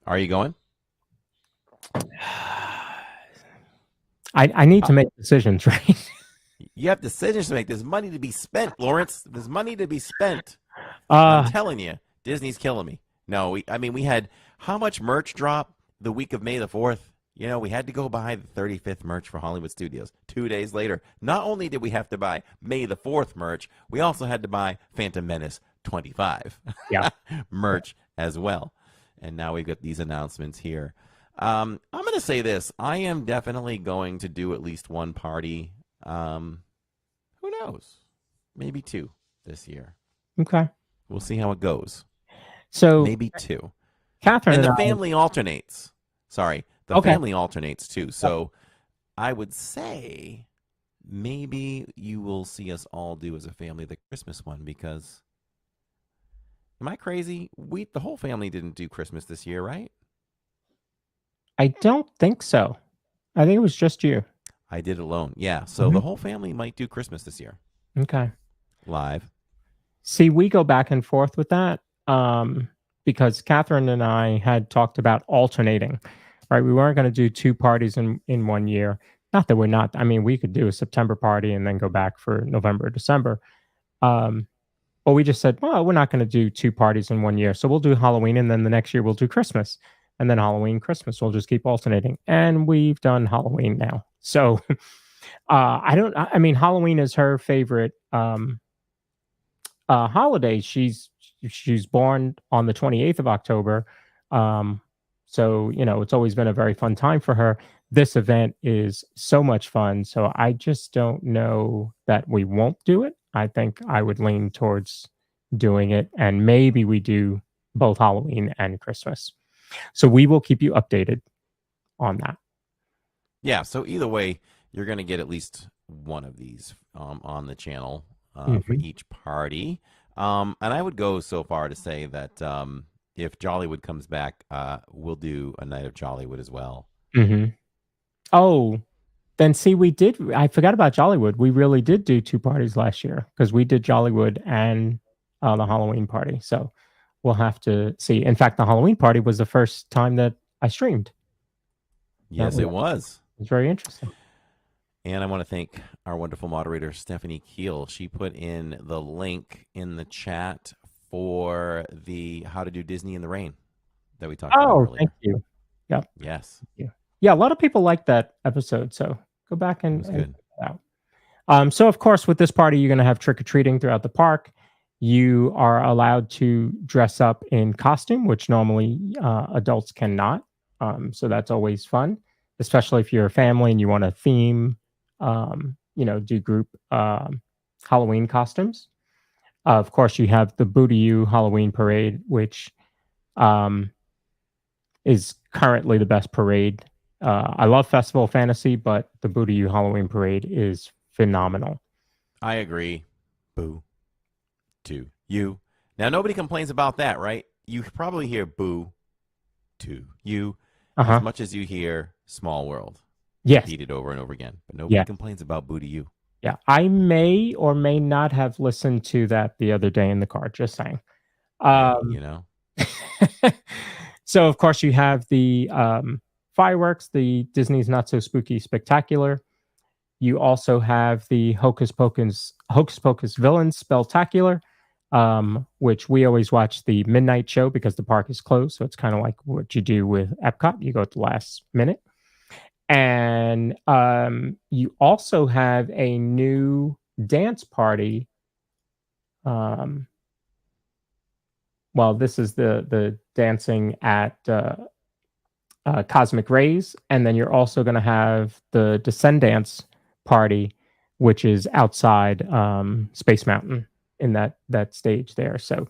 Are you going? I need to make decisions, right? You have decisions to make. There's money to be spent, Lawrence. There's money to be spent. I'm telling you, Disney's killing me. No, we had how much merch drop the week of May the 4th? You know, we had to go buy the 35th merch for Hollywood Studios. 2 days later, not only did we have to buy May the 4th merch, we also had to buy Phantom Menace 25 merch as well. And now we've got these announcements here. I'm going to say this. I am definitely going to do at least one party. Who knows? Maybe 2 this year. Okay. We'll see how it goes. So maybe 2. Catherine and the I- family alternates. Sorry. The Okay. family alternates too. So I would say maybe you will see us all do as a family the Christmas one, because am I crazy? The whole family didn't do Christmas this year, right? I don't think so. I think it was just you. I did alone. Yeah. So the whole family might do Christmas this year. Okay. Live. See, we go back and forth with that because Catherine and I had talked about alternating, right? We weren't going to do 2 parties in 1 year. Not that we're not. I mean, we could do a September party and then go back for November, December. But we just said, well, we're not going to do 2 parties in 1 year. So we'll do Halloween, and then the next year we'll do Christmas. And then Halloween, Christmas. We'll just keep alternating. And we've done Halloween now. So I mean, Halloween is her favorite holiday. She's born on the 28th of October. So, you know, it's always been a very fun time for her. This event is so much fun. So I just don't know that we won't do it. I think I would lean towards doing it. And maybe we do both Halloween and Christmas. So we will keep you updated on that. Yeah. So either way, you're going to get at least one of these on the channel for each party. And I would go so far to say that if Jollywood comes back, we'll do a night of Jollywood as well. Mm-hmm. Oh, then see, I forgot about Jollywood. We really did do 2 parties last year because we did Jollywood and the Halloween party. So we'll have to see. In fact, the Halloween party was the first time that I streamed. Yes, it was. It was very interesting. And I want to thank our wonderful moderator, Stephanie Keel. She put in the link in the chat for the How to Do Disney in the Rain that we talked about earlier. Thank you. Yeah. Yes. Yeah, a lot of people like that episode. So go back and It was good. check it out. So, of course, with this party, you're going to have trick-or-treating throughout the park. You are allowed to dress up in costume, which normally adults cannot. So that's always fun, especially if you're a family and you want to theme, do group Halloween costumes. Of course, you have the Booty-You Halloween Parade, which is currently the best parade. I love Festival of Fantasy, but the Booty-You Halloween Parade is phenomenal. I agree. Boo to you. Now, nobody complains about that, right? You probably hear boo to you as much as you hear Small World. Yes. Repeated over and over again. But nobody complains about boo to you. Yeah. I may or may not have listened to that the other day in the car, just saying. So, of course, you have the fireworks, the Disney's Not So Spooky Spectacular. You also have the Hocus Pocus Villains Spelltacular, which we always watch the midnight show because the park is closed. So it's kind of like what you do with Epcot. You go at the last minute. And you also have a new dance party. Well, this is the dancing at Cosmic Rays. And then you're also going to have the Descendants party, which is outside Space Mountain in that stage there. So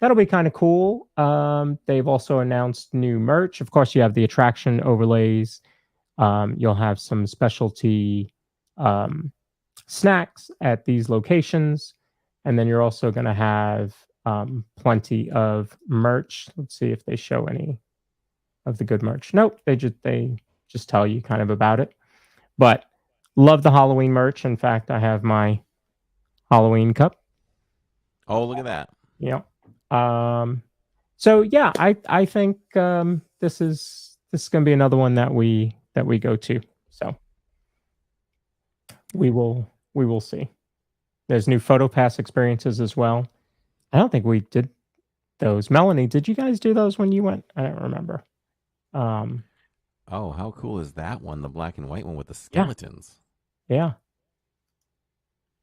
that'll be kind of cool. They've also announced new merch. Of course, you have the attraction overlays. You'll have some specialty snacks at these locations. And then you're also going to have plenty of merch. Let's see if they show any of the good merch. Nope, they just tell you kind of about it. But love the Halloween merch. In fact, I have my Halloween cup. Oh, look at that. Yeah. So yeah, I think this is going to be another one that we go to. So we will see. There's new photo pass experiences as well. I don't think we did those. Melanie, did you guys do those when you went? I don't remember. Oh, how cool is that one? The black and white one with the skeletons. Yeah.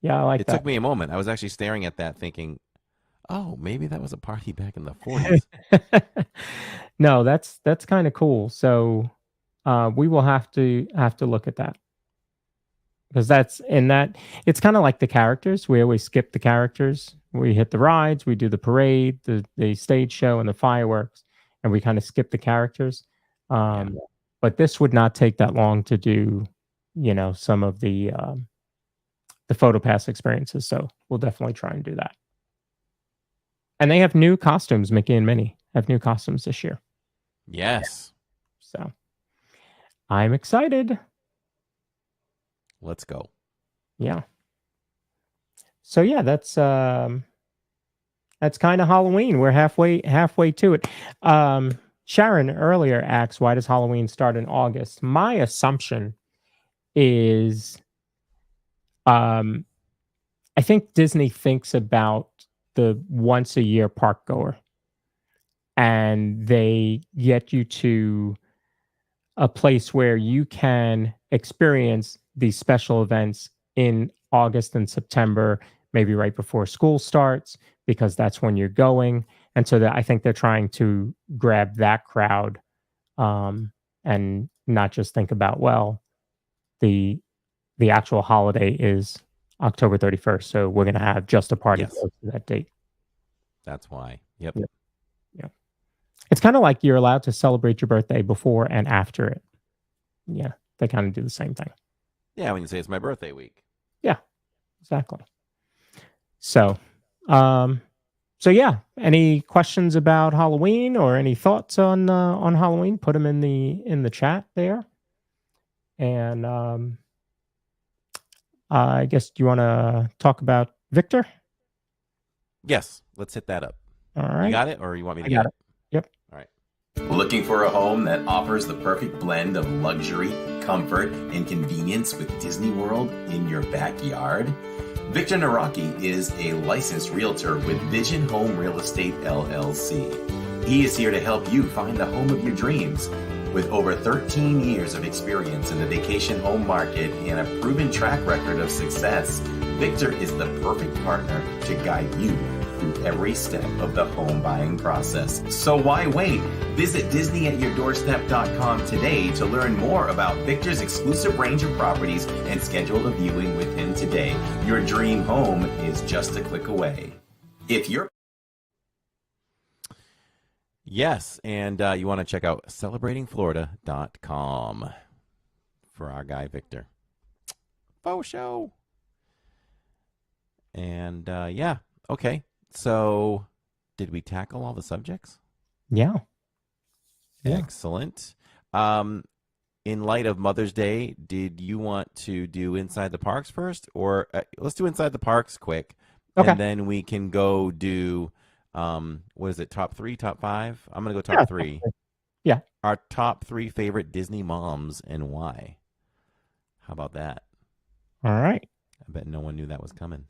Yeah, I like that. It took me a moment. I was actually staring at that thinking, oh, maybe that was a party back in the 40s. No, that's kind of cool. So we will have to look at that. Because it's kind of like the characters. We always skip the characters. We hit the rides, we do the parade, the stage show, and the fireworks, and we kind of skip the characters. But this would not take that long to do, some of the photo pass experiences. So we'll definitely try and do that. And they have new costumes. Mickey and Minnie have new costumes this year. Yes. So I'm excited. Let's go. Yeah. So yeah, that's kind of Halloween. We're halfway to it. Sharon earlier asked, why does Halloween start in August? My assumption is I think Disney thinks about the once a year park goer, and they get you to a place where you can experience these special events in August and September, maybe right before school starts, because that's when you're going. And so I think they're trying to grab that crowd and not just think about, well, the actual holiday is October 31st. So we're going to have just a party close to that date. That's why. Yep. Yeah. It's kind of like you're allowed to celebrate your birthday before and after it. Yeah. They kind of do the same thing. Yeah. When you say it's my birthday week. Yeah, exactly. So, So yeah, any questions about Halloween or any thoughts on Halloween? Put them in the chat there. And I guess do you want to talk about Victor? Yes, let's hit that up. All right, You got it, or you want me to I get got it? it. Yep. All right. Looking for a home that offers the perfect blend of luxury, comfort, and convenience with Disney World in your backyard? Victor Naraki is a licensed realtor with Vision Home Real Estate LLC. He is here to help you find the home of your dreams. With over 13 years of experience in the vacation home market and a proven track record of success, Victor is the perfect partner to guide you through every step of the home buying process. So why wait? Visit DisneyAtYourDoorstep.com today to learn more about Victor's exclusive range of properties and schedule a viewing with him today. Your dream home is just a click away. If you're Yes, and you want to check out celebratingflorida.com for our guy Victor. Faux show. And yeah, okay. So, did we tackle all the subjects? Yeah. Excellent. In light of Mother's Day, did you want to do Inside the Parks first? Or let's do Inside the Parks quick. Okay. And then we can go do, what is it, top 3, top 5? I'm going to go top 3. Yeah. Our top 3 favorite Disney moms and why. How about that? All right. I bet no one knew that was coming.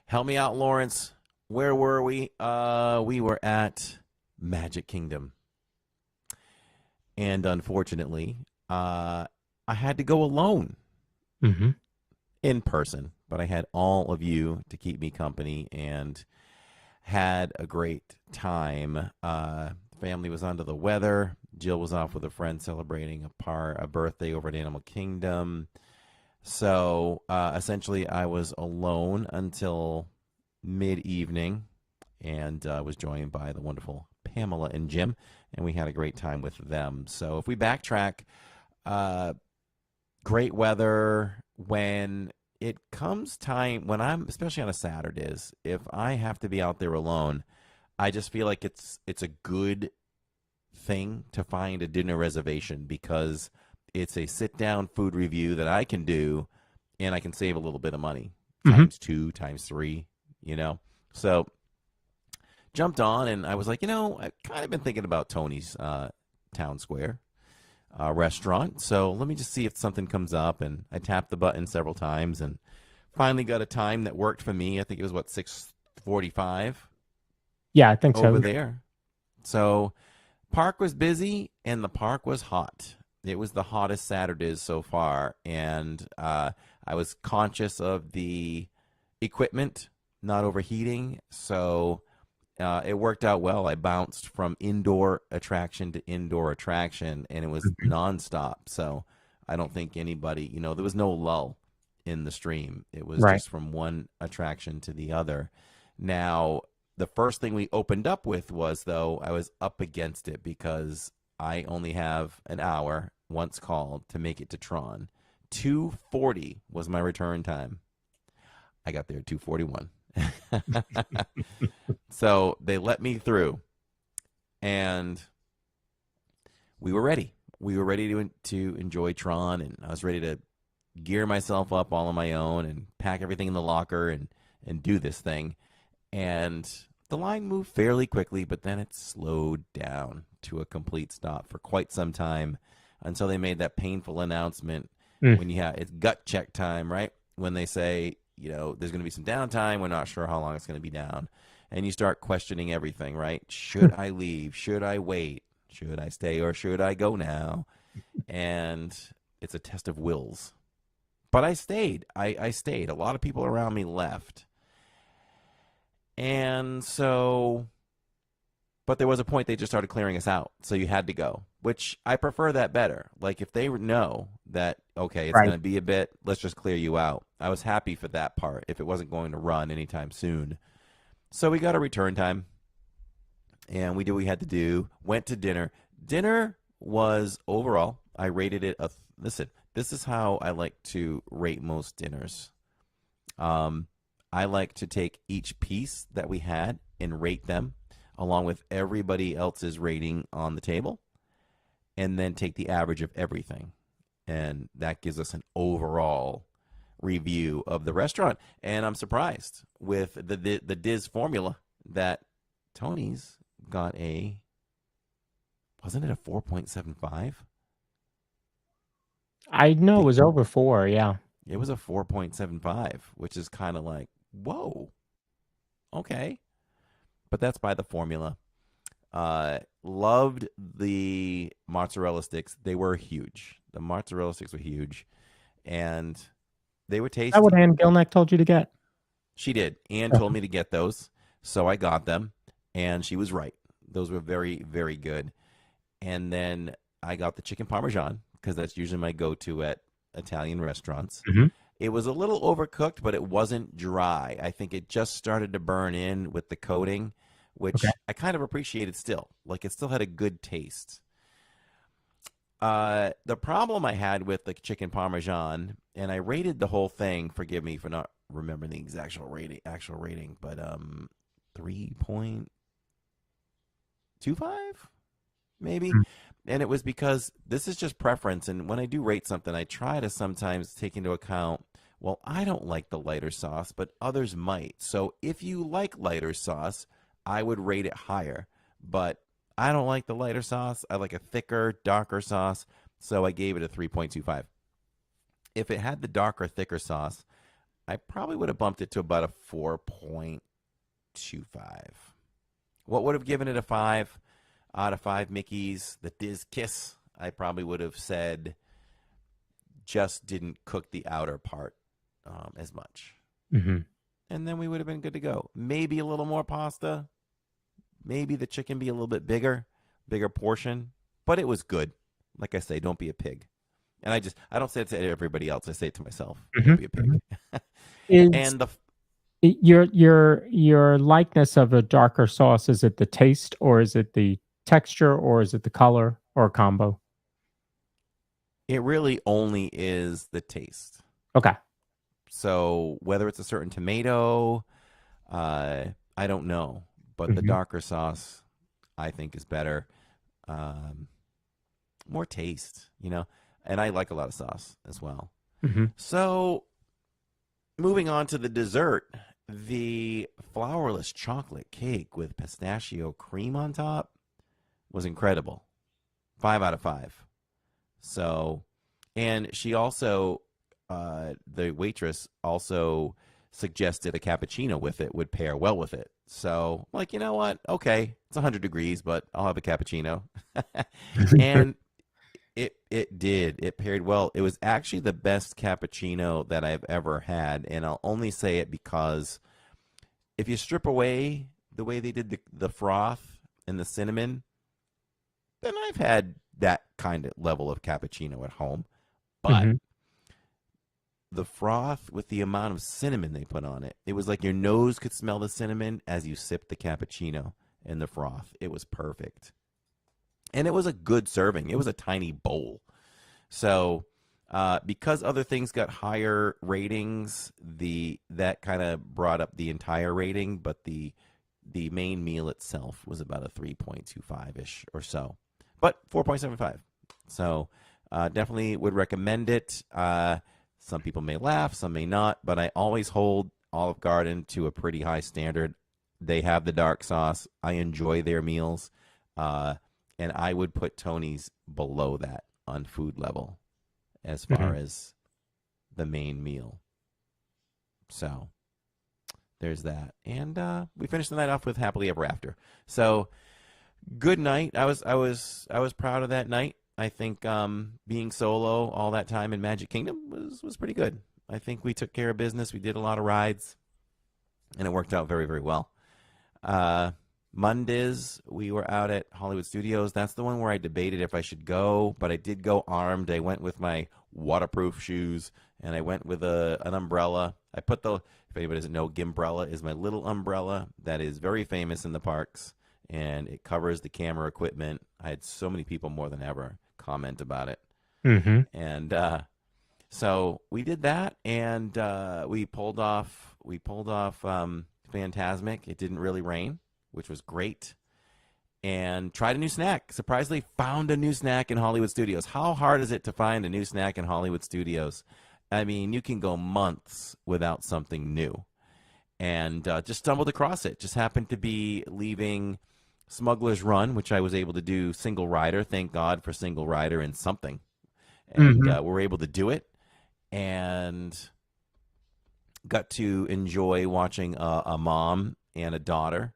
Help me out, Lawrence. Where were we? We were at Magic Kingdom. And unfortunately, I had to go alone in person. But I had all of you to keep me company and had a great time. Family was under the weather. Jill was off with a friend celebrating a birthday over at Animal Kingdom. So essentially, I was alone until mid-evening, and was joined by the wonderful Pamela and Jim, and we had a great time with them. So if we backtrack, great weather. When it comes time, when I'm, especially on a Saturdays, if I have to be out there alone, I just feel like it's a good thing to find a dinner reservation because it's a sit-down food review that I can do, and I can save a little bit of money, times 2, times 3, you know. So jumped on, and I was like, I've kind of been thinking about Tony's Town Square restaurant. So let me just see if something comes up, and I tapped the button several times, and finally got a time that worked for me. I think it was 6:45. Yeah, I think so. Over there. So park was busy, and the park was hot. It was the hottest Saturdays so far, and I was conscious of the equipment not overheating, so it worked out well. I bounced from indoor attraction to indoor attraction, and it was nonstop. So I don't think anybody, there was no lull in the stream. It was just from one attraction to the other. Now, the first thing we opened up with was, though, I was up against it because I only have an hour, once called, to make it to Tron. 2:40 was my return time. I got there at 2:41. So they let me through, and we were ready. We were ready to enjoy Tron, and I was ready to gear myself up all on my own and pack everything in the locker and do this thing. And the line moved fairly quickly, but then it slowed down to a complete stop for quite some time until they made that painful announcement when it's gut check time, right? When they say, there's going to be some downtime. We're not sure how long it's going to be down. And you start questioning everything, right? Should I leave? Should I wait? Should I stay or should I go now? And it's a test of wills. But I stayed. I stayed. A lot of people around me left. And so, but there was a point they just started clearing us out. So you had to go, which I prefer that better. Like if they know that, okay, it's going to be a bit, let's just clear you out. I was happy for that part if it wasn't going to run anytime soon. So we got a return time, and we did what we had to do, went to dinner. Dinner was overall, I rated it listen, this is how I like to rate most dinners. I like to take each piece that we had and rate them along with everybody else's rating on the table, and then take the average of everything. And that gives us an overall review of the restaurant. And I'm surprised with the Diz formula that Tony's got wasn't it a 4.75? I know it was over 4, yeah. It was a 4.75, which is kind of like, whoa, okay. But that's by the formula. Loved the mozzarella sticks. They were huge. The mozzarella sticks were huge, and they were tasty. Is that what Ann Gilneck told you to get? She did. Ann told me to get those, so I got them, and she was right. Those were very, very good. And then I got the chicken parmesan, because that's usually my go-to at Italian restaurants. Mm-hmm. It was a little overcooked, but it wasn't dry. I think it just started to burn in with the coating, which I kind of appreciated still. Like, it still had a good taste. The problem I had with the chicken parmesan, and I rated the whole thing, forgive me for not remembering the actual rating, but 3.25 maybe. And it was because this is just preference, and when I do rate something, I try to sometimes take into account, well, I don't like the lighter sauce, but others might. So if you like lighter sauce, I would rate it higher. But I don't like the lighter sauce. I like a thicker, darker sauce, so I gave it a 3.25. If it had the darker, thicker sauce, I probably would have bumped it to about a 4.25. What would have given it a 5 out of 5 Mickeys? The Diz Kiss, I probably would have said just didn't cook the outer part as much. Mm-hmm. And then we would have been good to go. Maybe a little more pasta. Maybe the chicken be a little bit bigger portion. But it was good. Like I say, don't be a pig. And I don't say it to everybody else. I say it to myself. Mm-hmm. Don't be a pig. And your likeness of a darker sauce, is it the taste, or is it the texture, or is it the color, or a combo? It really only is the taste. Okay. So whether it's a certain tomato, I don't know. But the darker sauce, I think, is better. More taste, And I like a lot of sauce as well. Mm-hmm. So moving on to the dessert, the flourless chocolate cake with pistachio cream on top was incredible. 5 out of 5. So, and she also, the waitress also suggested a cappuccino with it would pair well with it. So, like, you know what? Okay, it's 100 degrees, but I'll have a cappuccino. And it did. It paired well. It was actually the best cappuccino that I've ever had, and I'll only say it because if you strip away the way they did the froth and the cinnamon, then I've had that kind of level of cappuccino at home. But the froth with the amount of cinnamon they put on it, it was like your nose could smell the cinnamon as you sipped the cappuccino and the froth. It was perfect. And it was a good serving. It was a tiny bowl. So because other things got higher ratings, that kind of brought up the entire rating, but the main meal itself was about a 3.25-ish or so. But 4.75. So definitely would recommend it. Some people may laugh, some may not, but I always hold Olive Garden to a pretty high standard. They have the dark sauce. I enjoy their meals. And I would put Tony's below that on food level as far as the main meal. So there's that. And we finished the night off with Happily Ever After. So good night. I was proud of that night. I think being solo all that time in Magic Kingdom was pretty good. I think we took care of business. We did a lot of rides, and it worked out very, very well. Mondays, we were out at Hollywood Studios. That's the one where I debated if I should go, but I did go armed. I went with my waterproof shoes, and I went with an umbrella. I put if anybody doesn't know, Gimbrella is my little umbrella that is very famous in the parks, and it covers the camera equipment. I had so many people more than ever comment about it. Mm-hmm. And so we did that, and we pulled off Phantasmic. It didn't really rain, which was great. And tried a new snack. Surprisingly, found a new snack in Hollywood Studios. How hard is it to find a new snack in Hollywood Studios? I mean, you can go months without something new. And just stumbled across it. Just happened to be leaving Smuggler's Run, which I was able to do single rider. Thank God for single rider and something. And we're able to do it. And got to enjoy watching a mom and a daughter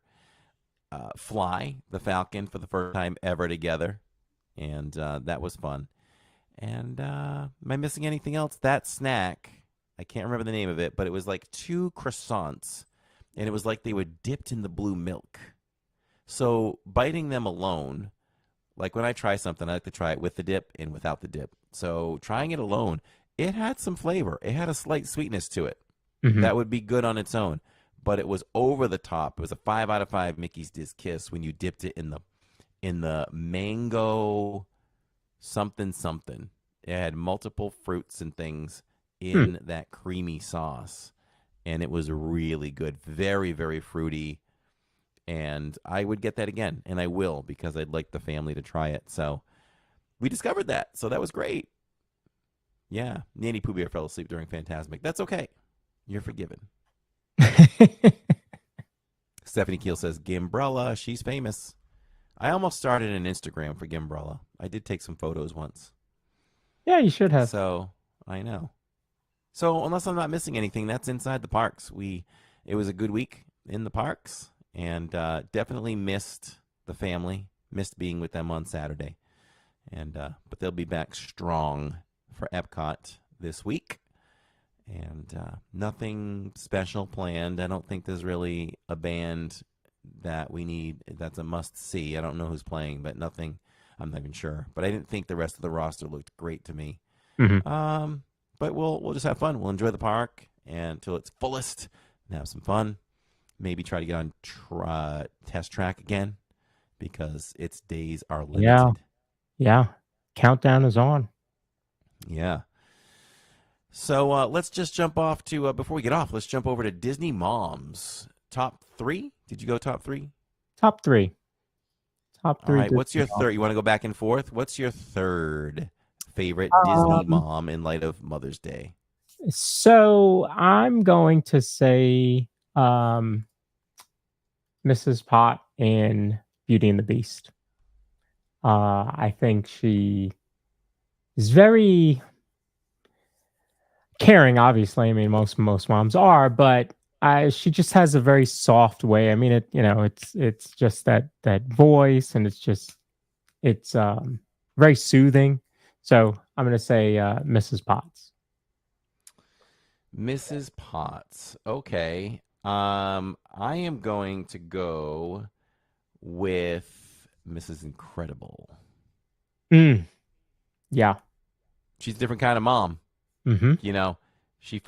fly the Falcon for the first time ever together, and that was fun. And am I missing anything else? That snack, I can't remember the name of it, but it was like 2 croissants, and it was like they were dipped in the blue milk. So biting them alone, like when I try something, I like to try it with the dip and without the dip. So trying it alone, it had some flavor. It had a slight sweetness to it. That would be good on its own. But it was over the top. It was a 5 out of 5 Mickey's Diz Kiss when you dipped it in the mango something something. It had multiple fruits and things in that creamy sauce, and it was really good. Very, very fruity, and I would get that again, and I will, because I'd like the family to try it. So we discovered that, so that was great. Yeah, Nanny Pooh Bear fell asleep during Phantasmic. That's okay. You're forgiven. Stephanie Keel says, Gimbrella, she's famous. I almost started an Instagram for Gimbrella. I did take some photos once. Yeah, you should have. So, I know. So, unless I'm not missing anything, that's Inside the Parks. It was a good week in the parks, and definitely missed the family, missed being with them on Saturday. And but they'll be back strong for Epcot this week. And nothing special planned. I don't think there's really a band that we need that's a must-see. I don't know who's playing, but nothing. I'm not even sure. But I didn't think the rest of the roster looked great to me. But we'll just have fun. We'll enjoy the park until it's fullest and have some fun. Maybe try to get on Test Track again, because its days are limited. Yeah. Countdown is on. Yeah. So let's just jump off to, before we get off, let's jump over to Disney Moms. Top 3? Did you go top 3? Top 3. Top 3. All right. What's your third? You want to go back and forth? What's your third favorite Disney mom in light of Mother's Day? So I'm going to say Mrs. Pot in Beauty and the Beast. I think she is very caring, obviously. I mean, most moms are, but she just has a very soft way. I mean, it's just that voice, and it's very soothing. So I'm going to say Mrs. Potts. Mrs. Potts. Okay. I am going to go with Mrs. Incredible. Yeah. She's a different kind of mom. You know, she's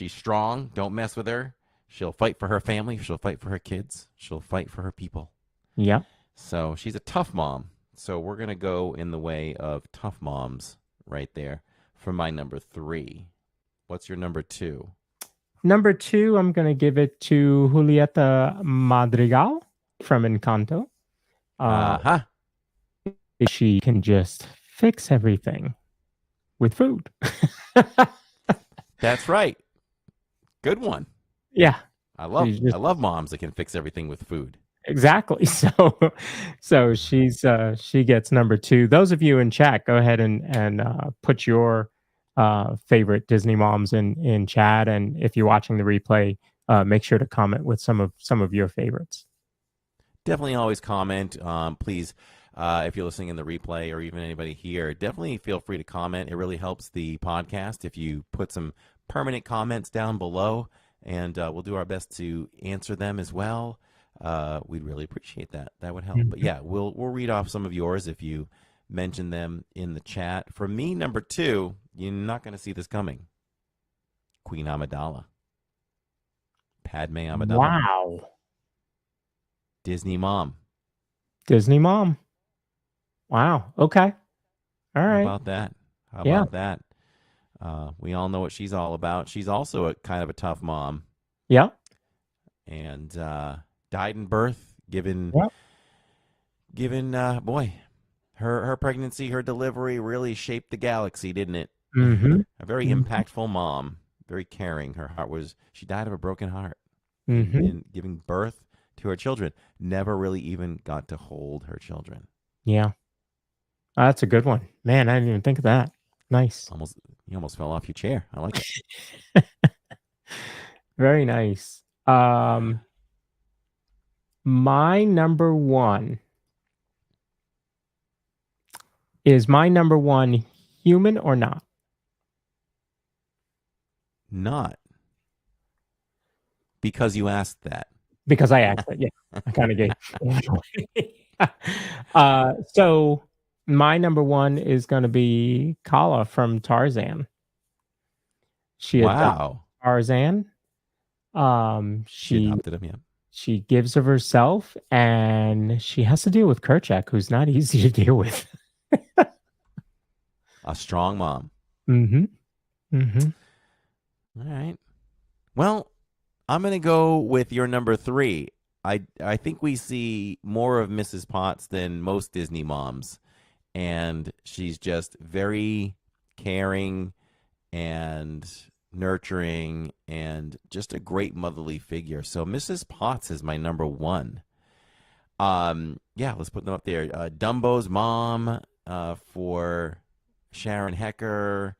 strong. Don't mess with her. She'll fight for her family. She'll fight for her kids. She'll fight for her people. Yeah. So she's a tough mom. So we're going to go in the way of tough moms right there for my number 3. What's your number 2? Number 2, I'm going to give it to Julieta Madrigal from Encanto. She can just fix everything with food. That's right. Good one. Yeah. I love moms that can fix everything with food. Exactly. So she gets number 2. Those of you in chat, go ahead and put your favorite Disney moms in chat, and if you're watching the replay, make sure to comment with some of your favorites. Definitely always comment. Please, if you're listening in the replay, or even anybody here, definitely feel free to comment. It really helps the podcast if you put some permanent comments down below, and we'll do our best to answer them as well. We'd really appreciate that. That would help. But yeah, we'll read off some of yours if you mention them in the chat. For me, number 2, you're not going to see this coming. Queen Amidala. Padme Amidala. Wow. Disney mom. Disney mom. Wow. Okay. All How right. about that? How Yeah. about that? We all know what she's all about. She's also a kind of a tough mom, Yeah. and died in birth. Given boy, her pregnancy, her delivery really shaped the galaxy, didn't it? Mm-hmm. A very impactful mom, very caring. She died of a broken heart Mm-hmm. in giving birth to her children. Never really even got to hold her children. Yeah. That's a good one. Man, I didn't even think of that. Nice. You almost fell off your chair. I like it. Very nice. My number one human or not? Not because you asked that. Because I asked it. Yeah. I kind of gave. So my number one is going to be Kala from Tarzan. She adopted Wow. Tarzan. She adopted him, yeah. She gives of herself, and she has to deal with Kerchak, who's not easy to deal with. A strong mom. Mm-hmm. Mm-hmm. All right. Well, I'm going to go with your number 3. I think we see more of Mrs. Potts than most Disney moms, and she's just very caring and nurturing and just a great motherly figure. So Mrs. Potts is my number 1. Let's put them up there. Dumbo's mom for Sharon Hecker.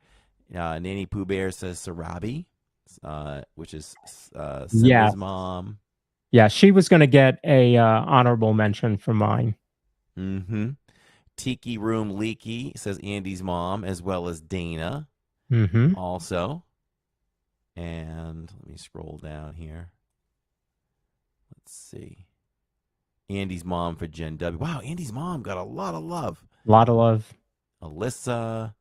Nanny Pooh Bear says Sarabi, which is Simba's mom. Yeah, she was going to get a honorable mention for mine. Mm-hmm. Tiki Room Leaky says Andy's mom, as well as Dana. Mm-hmm. Also. And let me scroll down here. Let's see. Andy's mom for Jen W. Wow, Andy's mom got a lot of love. A lot of love. Alyssa.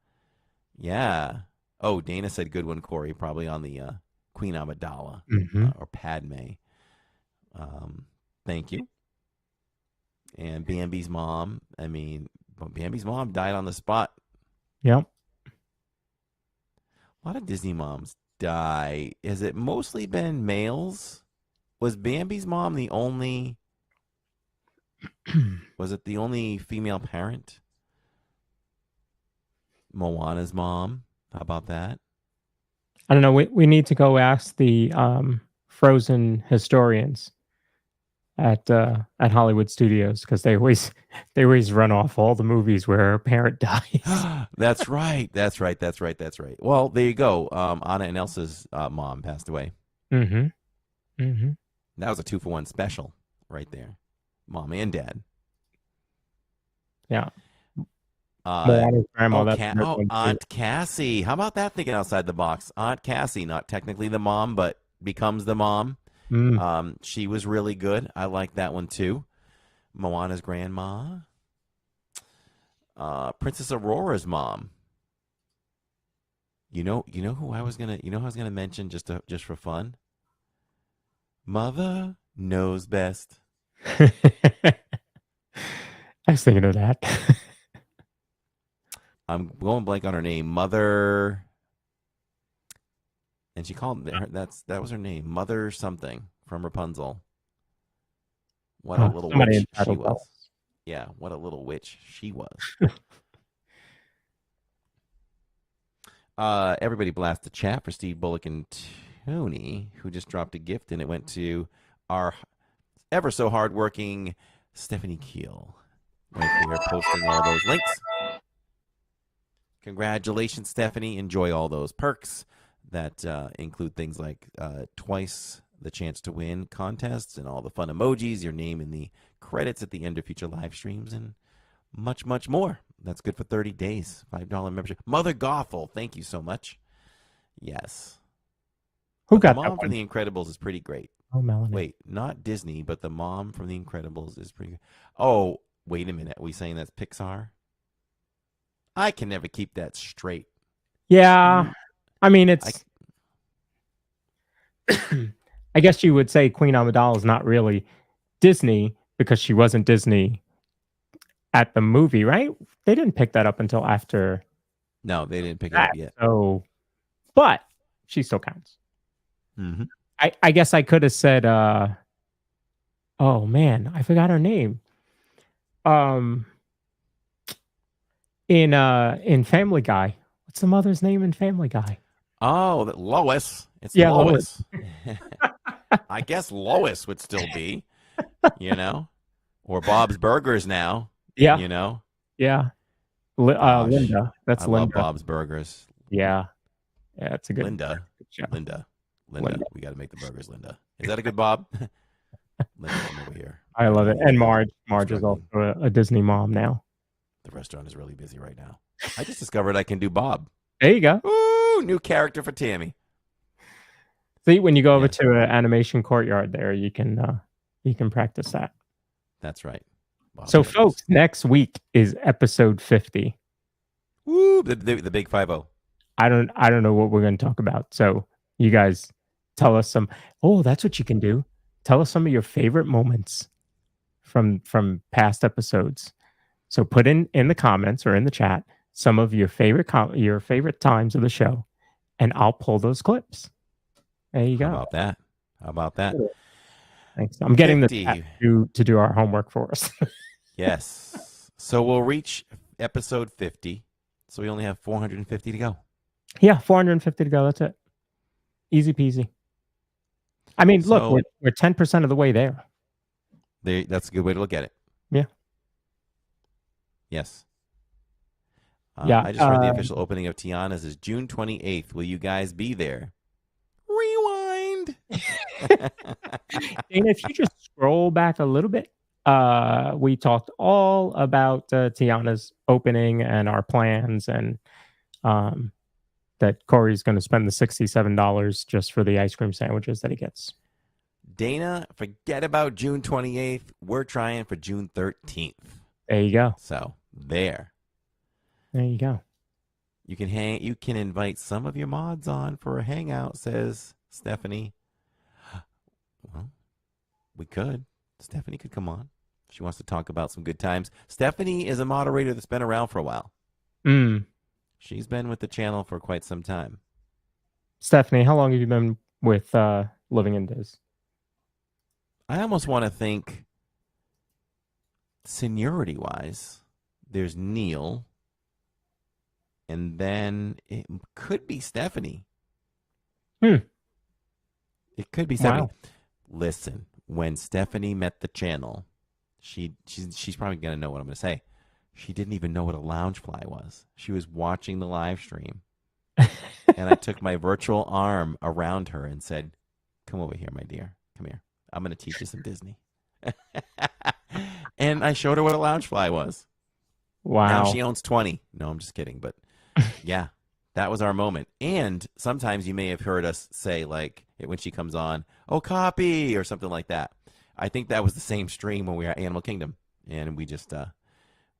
Yeah. Oh, Dana said good one, Corey, probably on the Queen Amidala or Padme. Thank you. And Bambi's mom. I mean, Bambi's mom died on the spot. Yep. A lot of Disney moms die. Has it mostly been males? Was Bambi's mom the only... Was it the only female parent? Moana's mom. How about that? I don't know. We need to go ask the Frozen historians at Hollywood Studios, because they always run off all the movies where a parent dies. That's right. Well, there you go. Anna and Elsa's mom passed away. Mm-hmm. Mm-hmm. That was a 2-for-1 special right there. Mom and dad. Yeah. Grandma, Aunt Cassie. How about that, thinking outside the box? Aunt Cassie, not technically the mom, but becomes the mom. She was really good. I like that one too. Moana's grandma. Princess Aurora's mom. You know who I was gonna mention just for fun? Mother knows best. I was thinking of that. I'm going blank on her name. Mother, and she called her, that was her name, Mother something from Rapunzel. What a little witch she was. Yeah, what a little witch she was. Everybody blast the chat for Steve Bullock and Tony, who just dropped a gift, and it went to our ever so hardworking Stephanie Keel. Right there, posting all those links. Congratulations, Stephanie. Enjoy all those perks that include things like twice the chance to win contests and all the fun emojis, your name in the credits at the end of future live streams, and much, much more. That's good for 30 days. $5 membership. Mother Gothel, thank you so much. Yes. Who got the that mom from one? The Incredibles is pretty great. Oh, Melanie. Wait, not Disney, but the mom from The Incredibles is pretty good. Oh, wait a minute. Are we saying that's Pixar? I can never keep that straight. Yeah. I mean, it's... I guess you would say Queen Amidala is not really Disney, because she wasn't Disney at the movie, right? They didn't pick that up until after No, they didn't pick it that. up yet. So, but she still counts. Mm-hmm. I guess I could have said, oh man, I forgot her name. In Family Guy. What's the mother's name in Family Guy? Oh, Lois. It's Yeah, Lois. I guess Lois would still be, or Bob's Burgers now. Yeah. Gosh, Linda. That's I Linda. love Bob's Burgers. Yeah, it's a good Linda. good show. Linda. Linda. We got to make the burgers, Linda. Is that a good Bob? Linda, come over here. I love it. And Marge is struggling. also a Disney mom now. The restaurant is really busy right now. I just discovered I can do Bob. There you go. Ooh, new character for Tammy. See, when you go over to an animation courtyard there, you can practice that. That's right. Bob So, Burgers. folks, next week is episode 50. Woo, the big 50. I don't know what we're going to talk about. So, you guys tell us some. Oh, that's what you can do. Tell us some of your favorite moments from past episodes. So, put in the comments or in the chat some of your favorite times of the show, and I'll pull those clips. There you go. How about that? Thanks. I'm getting 50. the chat to do our homework for us. Yes. So we'll reach episode 50. So we only have 450 to go. Yeah, 450 to go. That's it. Easy peasy. I mean, look, we're 10% of the way there. That's a good way to look at it. Yeah. Yes. Yeah. I just heard the official opening of Tiana's is June 28th. Will you guys be there? Rewind. Dana, if you just scroll back a little bit, we talked all about Tiana's opening and our plans, and that Corey's going to spend the $67 just for the ice cream sandwiches that he gets. Dana, forget about June 28th. We're trying for June 13th. There you go. So there you go. You can invite some of your mods on for a hangout, says Stephanie. Well, we could. Stephanie could come on. She wants to talk about some good times. Stephanie is a moderator that's been around for a while. She's been with the channel for quite some time. Stephanie, how long have you been with Living in Diz? I almost want to think seniority-wise, there's Neil, and then it could be Stephanie. It could be Stephanie. Wow. Listen, when Stephanie met the channel, she's probably going to know what I'm going to say. She didn't even know what a loungefly was. She was watching the live stream. And I took my virtual arm around her and said, come over here, my dear. Come here. I'm going to teach you some Disney. And I showed her what a loungefly was. Wow. Now she owns 20. No, I'm just kidding. But yeah, that was our moment. And sometimes you may have heard us say, like, when she comes on, oh, copy, or something like that. I think that was the same stream when we were at Animal Kingdom. And we just,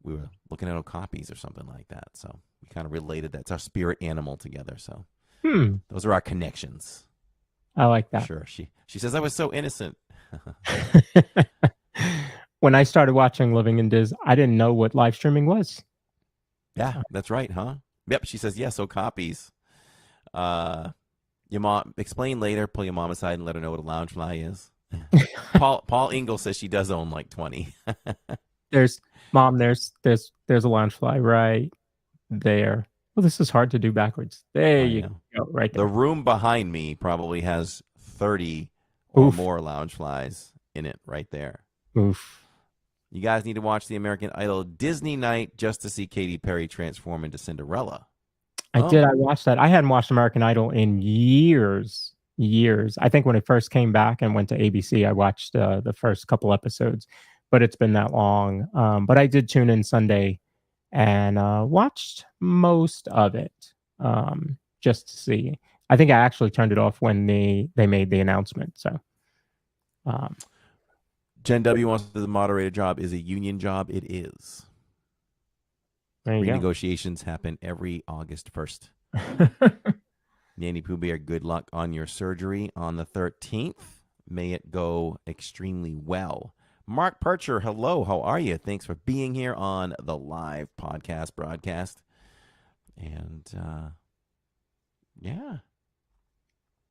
we were looking at copies or something like that. So we kind of related that. It's our spirit animal together. So those are our connections. I like that. Sure. She says I was so innocent. When I started watching Living in Diz, I didn't know what live streaming was. Yeah, that's right, huh? Yep. She says, yes, copies. Your mom, explain later, pull your mom aside and let her know what a loungefly is. Paul Ingle says she does own like 20. There's a loungefly right there. Well, this is hard to do backwards. There you go, right there. The room behind me probably has 30 or more loungeflies in it right there. Oof. You guys need to watch the American Idol Disney night just to see Katy Perry transform into Cinderella. I did. I watched that. I hadn't watched American Idol in years. I think when it first came back and went to ABC, I watched the first couple episodes, but it's been that long. But I did tune in Sunday and watched most of it just to see. I think I actually turned it off when they made the announcement. So, Jen W wants the moderator job is a union job. It is. There you go. Renegotiations happen every August 1st. Nanny Pooh Bear, good luck on your surgery on the 13th. May it go extremely well. Mark Percher, hello. How are you? Thanks for being here on the live podcast broadcast. And, yeah,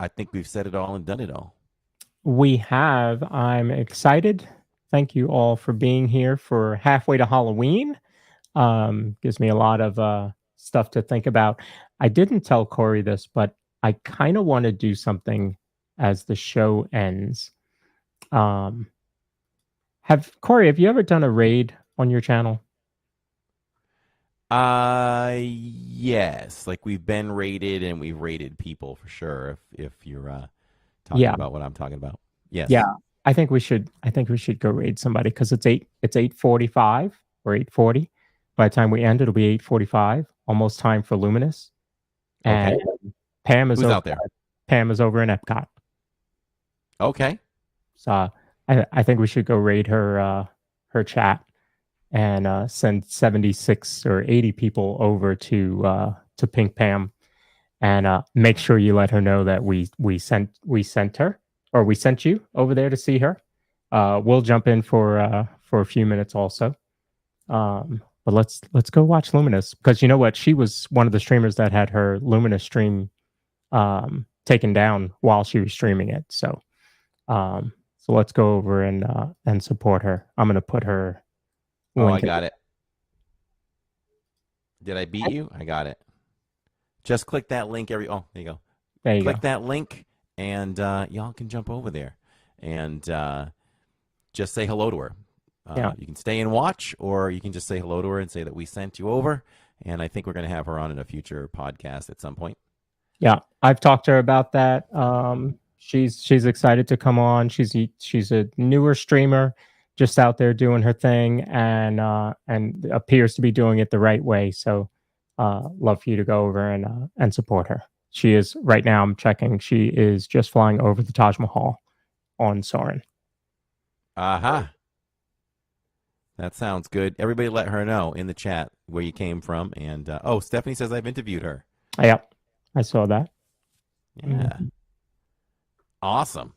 I think we've said it all and done it all. We have. I'm excited. Thank you all for being here for halfway to Halloween. Gives me a lot of stuff to think about. I didn't tell Corey this, but I kind of want to do something as the show ends. Corey, have you ever done a raid on your channel? Yes. Like we've been rated and we've rated people for sure. If you're talking about what I'm talking about. Yes. Yeah. I think we should go raid somebody because it's 8:45 or 8:40. By the time we end, it'll be 8:45. Almost time for Luminous. And Pam is Who's out there? Pam is over in Epcot. Okay. So I think we should go raid her chat and send 76 or 80 people over to Pink Pam and make sure you let her know that we sent her or we sent you over there to see her. We'll jump in for a few minutes also. But let's go watch Luminous because you know what? She was one of the streamers that had her Luminous stream taken down while she was streaming it. So let's go over and support her. I'm gonna put her. Oh, I got it. Did I beat you? I got it. Just click that link. There you go. Click that link, and y'all can jump over there and just say hello to her. You can stay and watch, or you can just say hello to her and say that we sent you over. And I think we're going to have her on in a future podcast at some point. Yeah, I've talked to her about that. She's excited to come on. She's a newer streamer, just out there doing her thing, and appears to be doing it the right way. So, love for you to go over and support her. She is right now. I'm checking. She is just flying over the Taj Mahal on Soarin'. Aha. That sounds good. Everybody let her know in the chat where you came from. And, Stephanie says I've interviewed her. Yep. I saw that. Yeah. Mm-hmm. Awesome.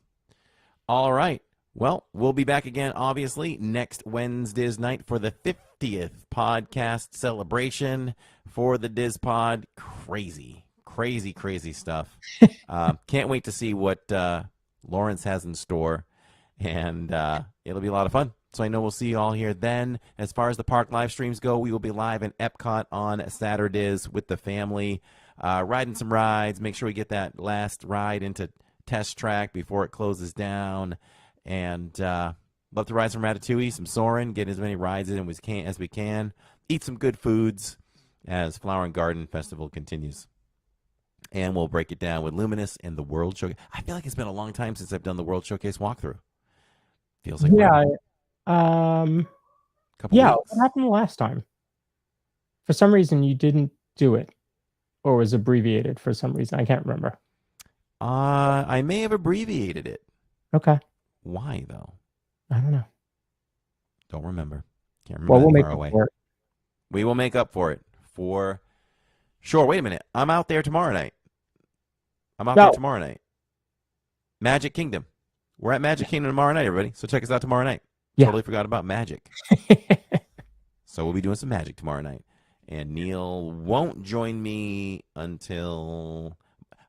All right. Well, we'll be back again, obviously, next Wednesday's night for the 50th podcast celebration for the DizPod. Crazy stuff. Can't wait to see what Lawrence has in store. And it'll be a lot of fun. So I know we'll see you all here then. As far as the park live streams go, we will be live in Epcot on Saturdays with the family, riding some rides. Make sure we get that last ride into Test Track before it closes down. And love to ride some Ratatouille, some Soarin', get as many rides in as we can. Eat some good foods as Flower and Garden Festival continues. And we'll break it down with Luminous and the World Showcase. I feel like it's been a long time since I've done the World Showcase walkthrough. Feels like weeks. What happened the last time? For some reason, you didn't do it, or was abbreviated for some reason. I can't remember. I may have abbreviated it. Okay. Why though? I don't know. Don't remember. Can't remember. Well, we'll make up for it. We will make up for it for sure. Wait a minute. I'm out there tomorrow night. Magic Kingdom. We're at Magic Kingdom tomorrow night, everybody. So check us out tomorrow night. Yeah. Totally forgot about magic. So we'll be doing some magic tomorrow night. And Neil won't join me until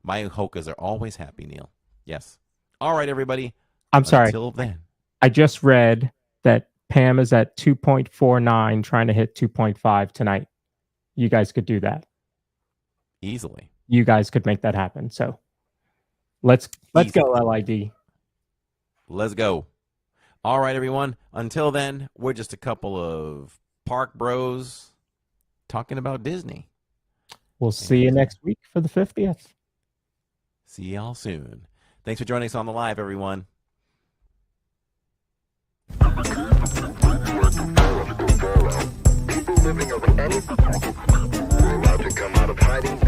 my hokas are always happy, Neil. Yes. All right, everybody. I'm sorry. Until then. I just read that Pam is at 2.49, trying to hit 2.5 tonight. You guys could do that. Easily. You guys could make that happen. So let's go, LID. Let's go. All right, everyone. Until then, we're just a couple of park bros talking about Disney. We'll see you next week for the 50th. See y'all soon. Thanks for joining us on the live, everyone. People living of any allowed to come out of hiding.